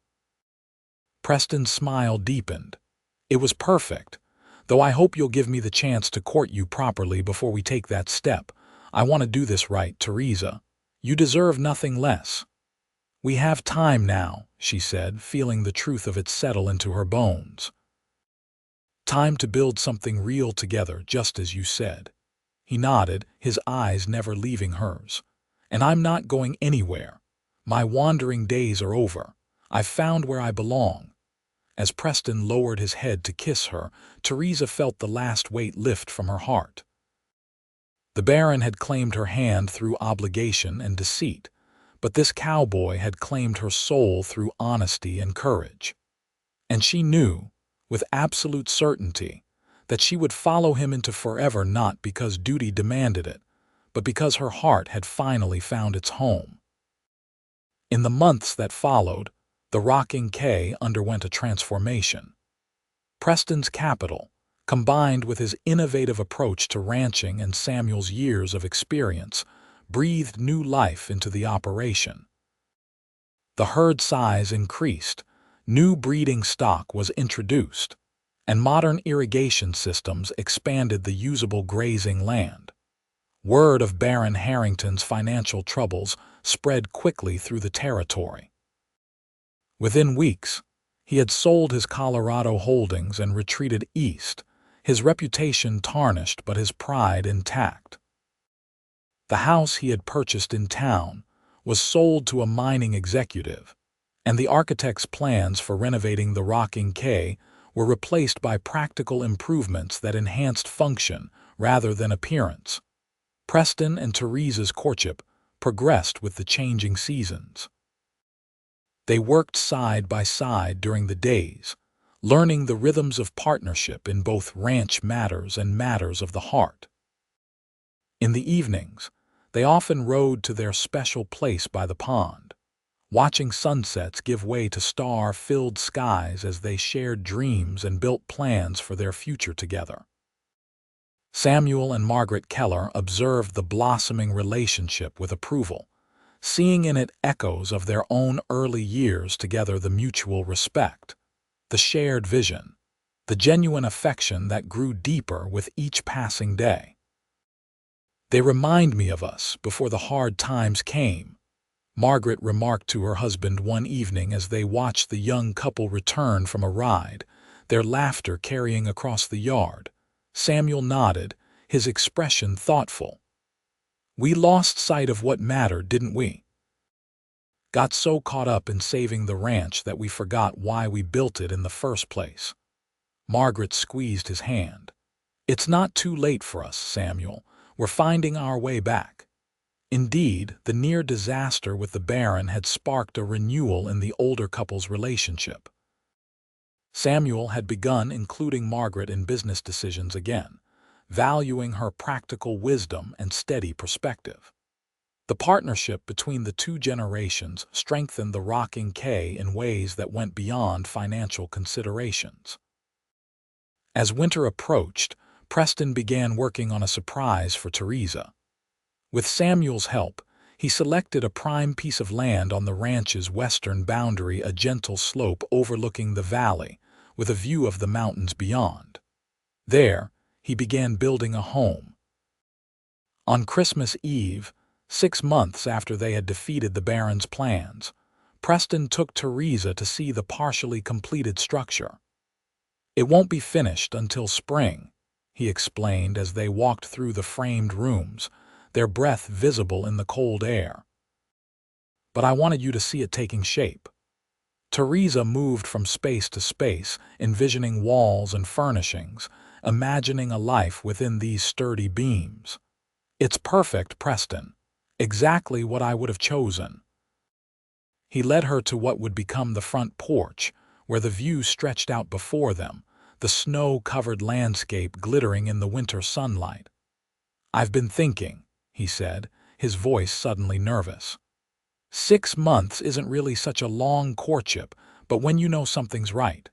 Preston's smile deepened. "It was perfect, though I hope you'll give me the chance to court you properly before we take that step. I want to do this right, Theresa. You deserve nothing less." "We have time now," she said, feeling the truth of it settle into her bones. "Time to build something real together, just as you said." He nodded, his eyes never leaving hers. "And I'm not going anywhere. My wandering days are over. I've found where I belong." As Preston lowered his head to kiss her, Theresa felt the last weight lift from her heart. The Baron had claimed her hand through obligation and deceit, but this cowboy had claimed her soul through honesty and courage. And she knew, with absolute certainty, that she would follow him into forever, not because duty demanded it, but because her heart had finally found its home. In the months that followed, the Rocking K underwent a transformation. Preston's capital, combined with his innovative approach to ranching and Samuel's years of experience, breathed new life into the operation. The herd size increased, new breeding stock was introduced, and modern irrigation systems expanded the usable grazing land. Word of Baron Harrington's financial troubles spread quickly through the territory. Within weeks, he had sold his Colorado holdings and retreated east, his reputation tarnished but his pride intact. The house he had purchased in town was sold to a mining executive, and the architect's plans for renovating the Rocking K were replaced by practical improvements that enhanced function rather than appearance. Preston and Theresa's courtship progressed with the changing seasons. They worked side by side during the days, learning the rhythms of partnership in both ranch matters and matters of the heart. In the evenings, they often rode to their special place by the pond, watching sunsets give way to star-filled skies as they shared dreams and built plans for their future together. Samuel and Margaret Keller observed the blossoming relationship with approval, seeing in it echoes of their own early years together, the mutual respect, the shared vision, the genuine affection that grew deeper with each passing day. "They remind me of us before the hard times came," Margaret remarked to her husband one evening as they watched the young couple return from a ride, their laughter carrying across the yard. Samuel nodded, his expression thoughtful. "We lost sight of what mattered, didn't we? Got so caught up in saving the ranch that we forgot why we built it in the first place." Margaret squeezed his hand. "It's not too late for us, Samuel. We're finding our way back." Indeed, the near disaster with the Baron had sparked a renewal in the older couple's relationship. Samuel had begun including Margaret in business decisions again, valuing her practical wisdom and steady perspective. The partnership between the two generations strengthened the Rocking K in ways that went beyond financial considerations. As winter approached, Preston began working on a surprise for Theresa. With Samuel's help, he selected a prime piece of land on the ranch's western boundary, a gentle slope overlooking the valley, with a view of the mountains beyond. There, he began building a home. On Christmas Eve, 6 months after they had defeated the Baron's plans, Preston took Theresa to see the partially completed structure. "It won't be finished until spring," he explained as they walked through the framed rooms, their breath visible in the cold air. "But I wanted you to see it taking shape." Theresa moved from space to space, envisioning walls and furnishings, imagining a life within these sturdy beams. "It's perfect, Preston. Exactly what I would have chosen." He led her to what would become the front porch, where the view stretched out before them, the snow-covered landscape glittering in the winter sunlight. "I've been thinking," he said, his voice suddenly nervous. 6 months isn't really such a long courtship, but when you know something's right."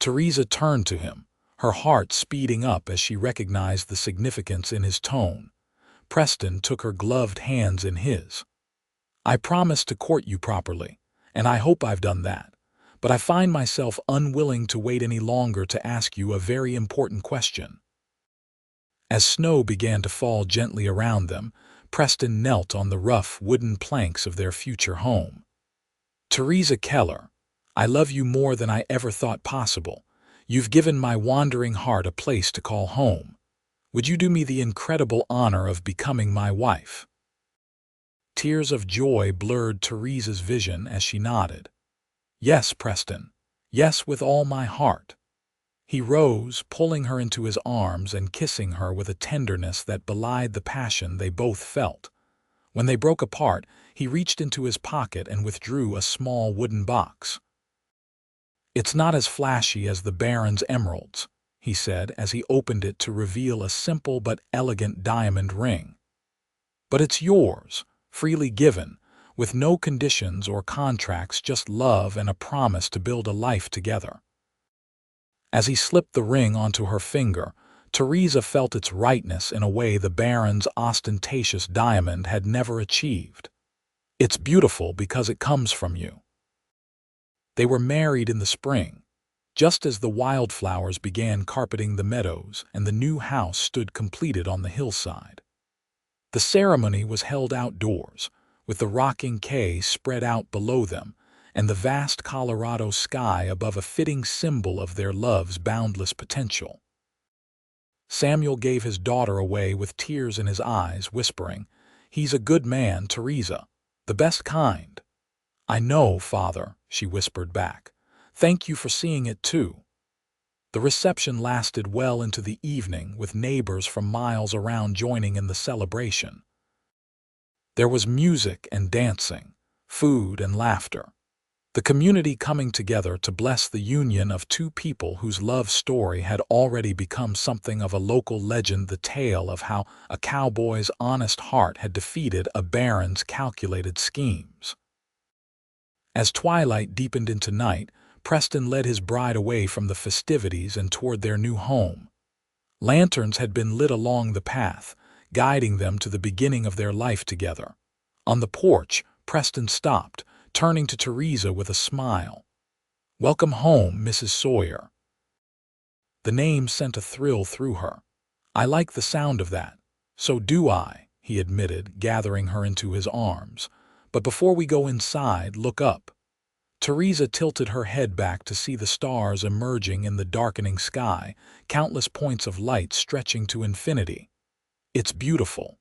Theresa turned to him, her heart speeding up as she recognized the significance in his tone. Preston took her gloved hands in his. "I promised to court you properly, and I hope I've done that, but I find myself unwilling to wait any longer to ask you a very important question." As snow began to fall gently around them, Preston knelt on the rough wooden planks of their future home. "Theresa Keller, I love you more than I ever thought possible. You've given my wandering heart a place to call home. Would you do me the incredible honor of becoming my wife?" Tears of joy blurred Theresa's vision as she nodded. "Yes, Preston. Yes, with all my heart." He rose, pulling her into his arms and kissing her with a tenderness that belied the passion they both felt. When they broke apart, he reached into his pocket and withdrew a small wooden box. "It's not as flashy as the Baron's emeralds," he said as he opened it to reveal a simple but elegant diamond ring. "But it's yours, freely given, with no conditions or contracts, just love and a promise to build a life together." As he slipped the ring onto her finger, Theresa felt its rightness in a way the Baron's ostentatious diamond had never achieved. "It's beautiful because it comes from you." They were married in the spring, just as the wildflowers began carpeting the meadows and the new house stood completed on the hillside. The ceremony was held outdoors, with the rocking quay spread out below them and the vast Colorado sky above, a fitting symbol of their love's boundless potential. Samuel gave his daughter away with tears in his eyes, whispering, "He's a good man, Theresa, the best kind." "I know, Father," she whispered back. "Thank you for seeing it too." The reception lasted well into the evening, with neighbors from miles around joining in the celebration. There was music and dancing, food and laughter, the community coming together to bless the union of two people whose love story had already become something of a local legend, the tale of how a cowboy's honest heart had defeated a baron's calculated schemes. As twilight deepened into night, Preston led his bride away from the festivities and toward their new home. Lanterns had been lit along the path, guiding them to the beginning of their life together. On the porch, Preston stopped, turning to Theresa with a smile. "Welcome home, Mrs. Sawyer." The name sent a thrill through her. "I like the sound of that." "So do I," he admitted, gathering her into his arms. "But before we go inside, look up." Theresa tilted her head back to see the stars emerging in the darkening sky, countless points of light stretching to infinity. "It's beautiful."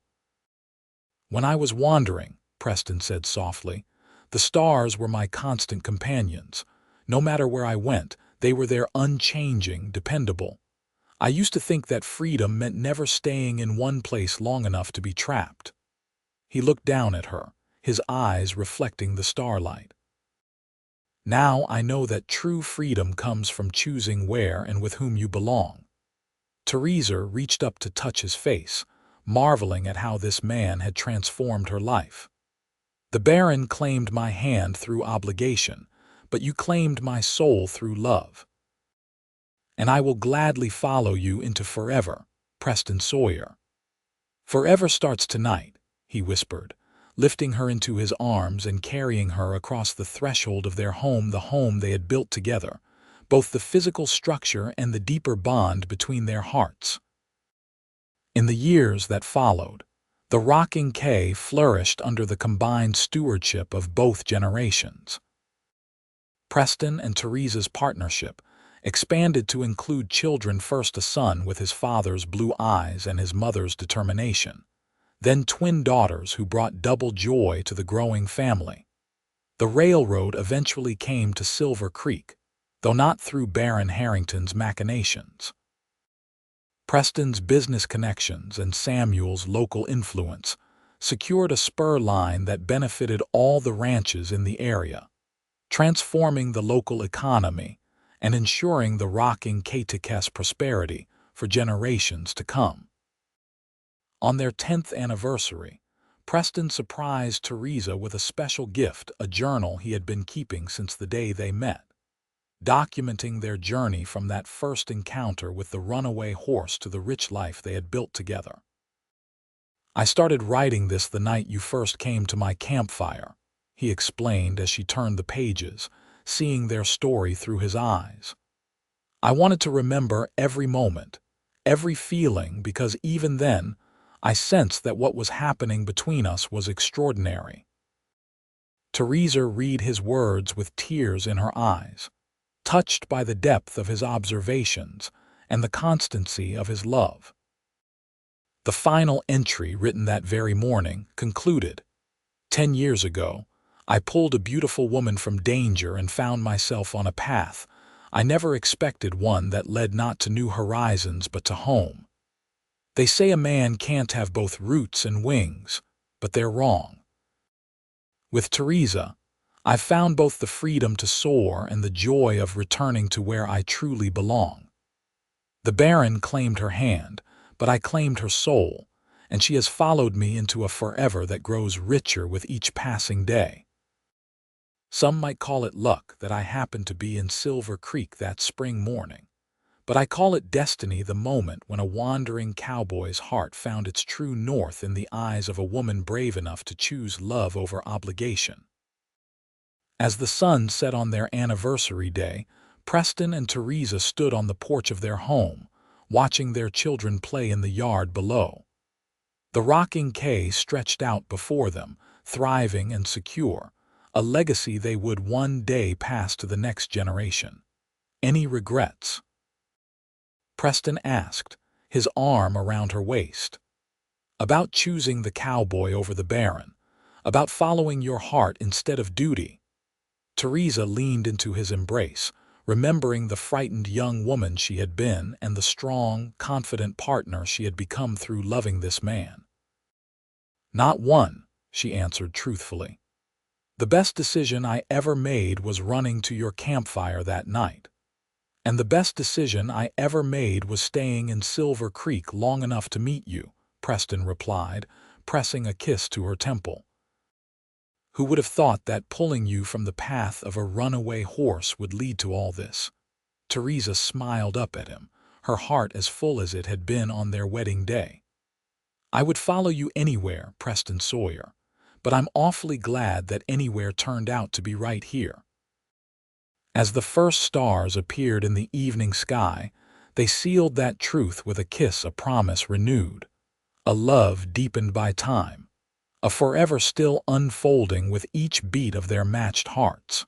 "When I was wandering," Preston said softly, "the stars were my constant companions. No matter where I went, they were there, unchanging, dependable. I used to think that freedom meant never staying in one place long enough to be trapped." He looked down at her, his eyes reflecting the starlight. "Now I know that true freedom comes from choosing where and with whom you belong." Theresa reached up to touch his face, marveling at how this man had transformed her life. "The Baron claimed my hand through obligation, but you claimed my soul through love. And I will gladly follow you into forever, Preston Sawyer." "Forever starts tonight," he whispered, lifting her into his arms and carrying her across the threshold of their home, the home they had built together, both the physical structure and the deeper bond between their hearts. In the years that followed, The rocking K flourished under the combined stewardship of both generations. Preston and Theresa's partnership expanded to include children, first a son with his father's blue eyes and his mother's determination, then twin daughters who brought double joy to the growing family. The railroad eventually came to Silver Creek, though not through Baron Harrington's machinations. Preston's business connections and Samuel's local influence secured a spur line that benefited all the ranches in the area, transforming the local economy and ensuring the rocking K's prosperity for generations to come. On their 10th anniversary, Preston surprised Theresa with a special gift, a journal he had been keeping since the day they met, documenting their journey from that first encounter with the runaway horse to the rich life they had built together. "I started writing this the night you first came to my campfire," he explained as she turned the pages, seeing their story through his eyes. "I wanted to remember every moment, every feeling, because even then, I sensed that what was happening between us was extraordinary." Theresa read his words with tears in her eyes, touched by the depth of his observations and the constancy of his love. The final entry, written that very morning, concluded, "10 years ago, I pulled a beautiful woman from danger and found myself on a path I never expected, one that led not to new horizons but to home. They say a man can't have both roots and wings, but they're wrong. With Theresa, I've found both the freedom to soar and the joy of returning to where I truly belong. The Baron claimed her hand, but I claimed her soul, and she has followed me into a forever that grows richer with each passing day. Some might call it luck that I happened to be in Silver Creek that spring morning, but I call it destiny, the moment when a wandering cowboy's heart found its true north in the eyes of a woman brave enough to choose love over obligation." As the sun set on their anniversary day, Preston and Theresa stood on the porch of their home, watching their children play in the yard below. The rocking K stretched out before them, thriving and secure, a legacy they would one day pass to the next generation. "Any regrets?" Preston asked, his arm around her waist. "About choosing the cowboy over the Baron, about following your heart instead of duty." Theresa leaned into his embrace, remembering the frightened young woman she had been and the strong, confident partner she had become through loving this man. "Not one," she answered truthfully. "The best decision I ever made was running to your campfire that night. And the best decision I ever made was staying in Silver Creek long enough to meet you," Preston replied, pressing a kiss to her temple. "Who would have thought that pulling you from the path of a runaway horse would lead to all this?" Theresa smiled up at him, her heart as full as it had been on their wedding day. "I would follow you anywhere, Preston Sawyer, but I'm awfully glad that anywhere turned out to be right here." As the first stars appeared in the evening sky, they sealed that truth with a kiss, a promise renewed, a love deepened by time, a forever still unfolding with each beat of their matched hearts.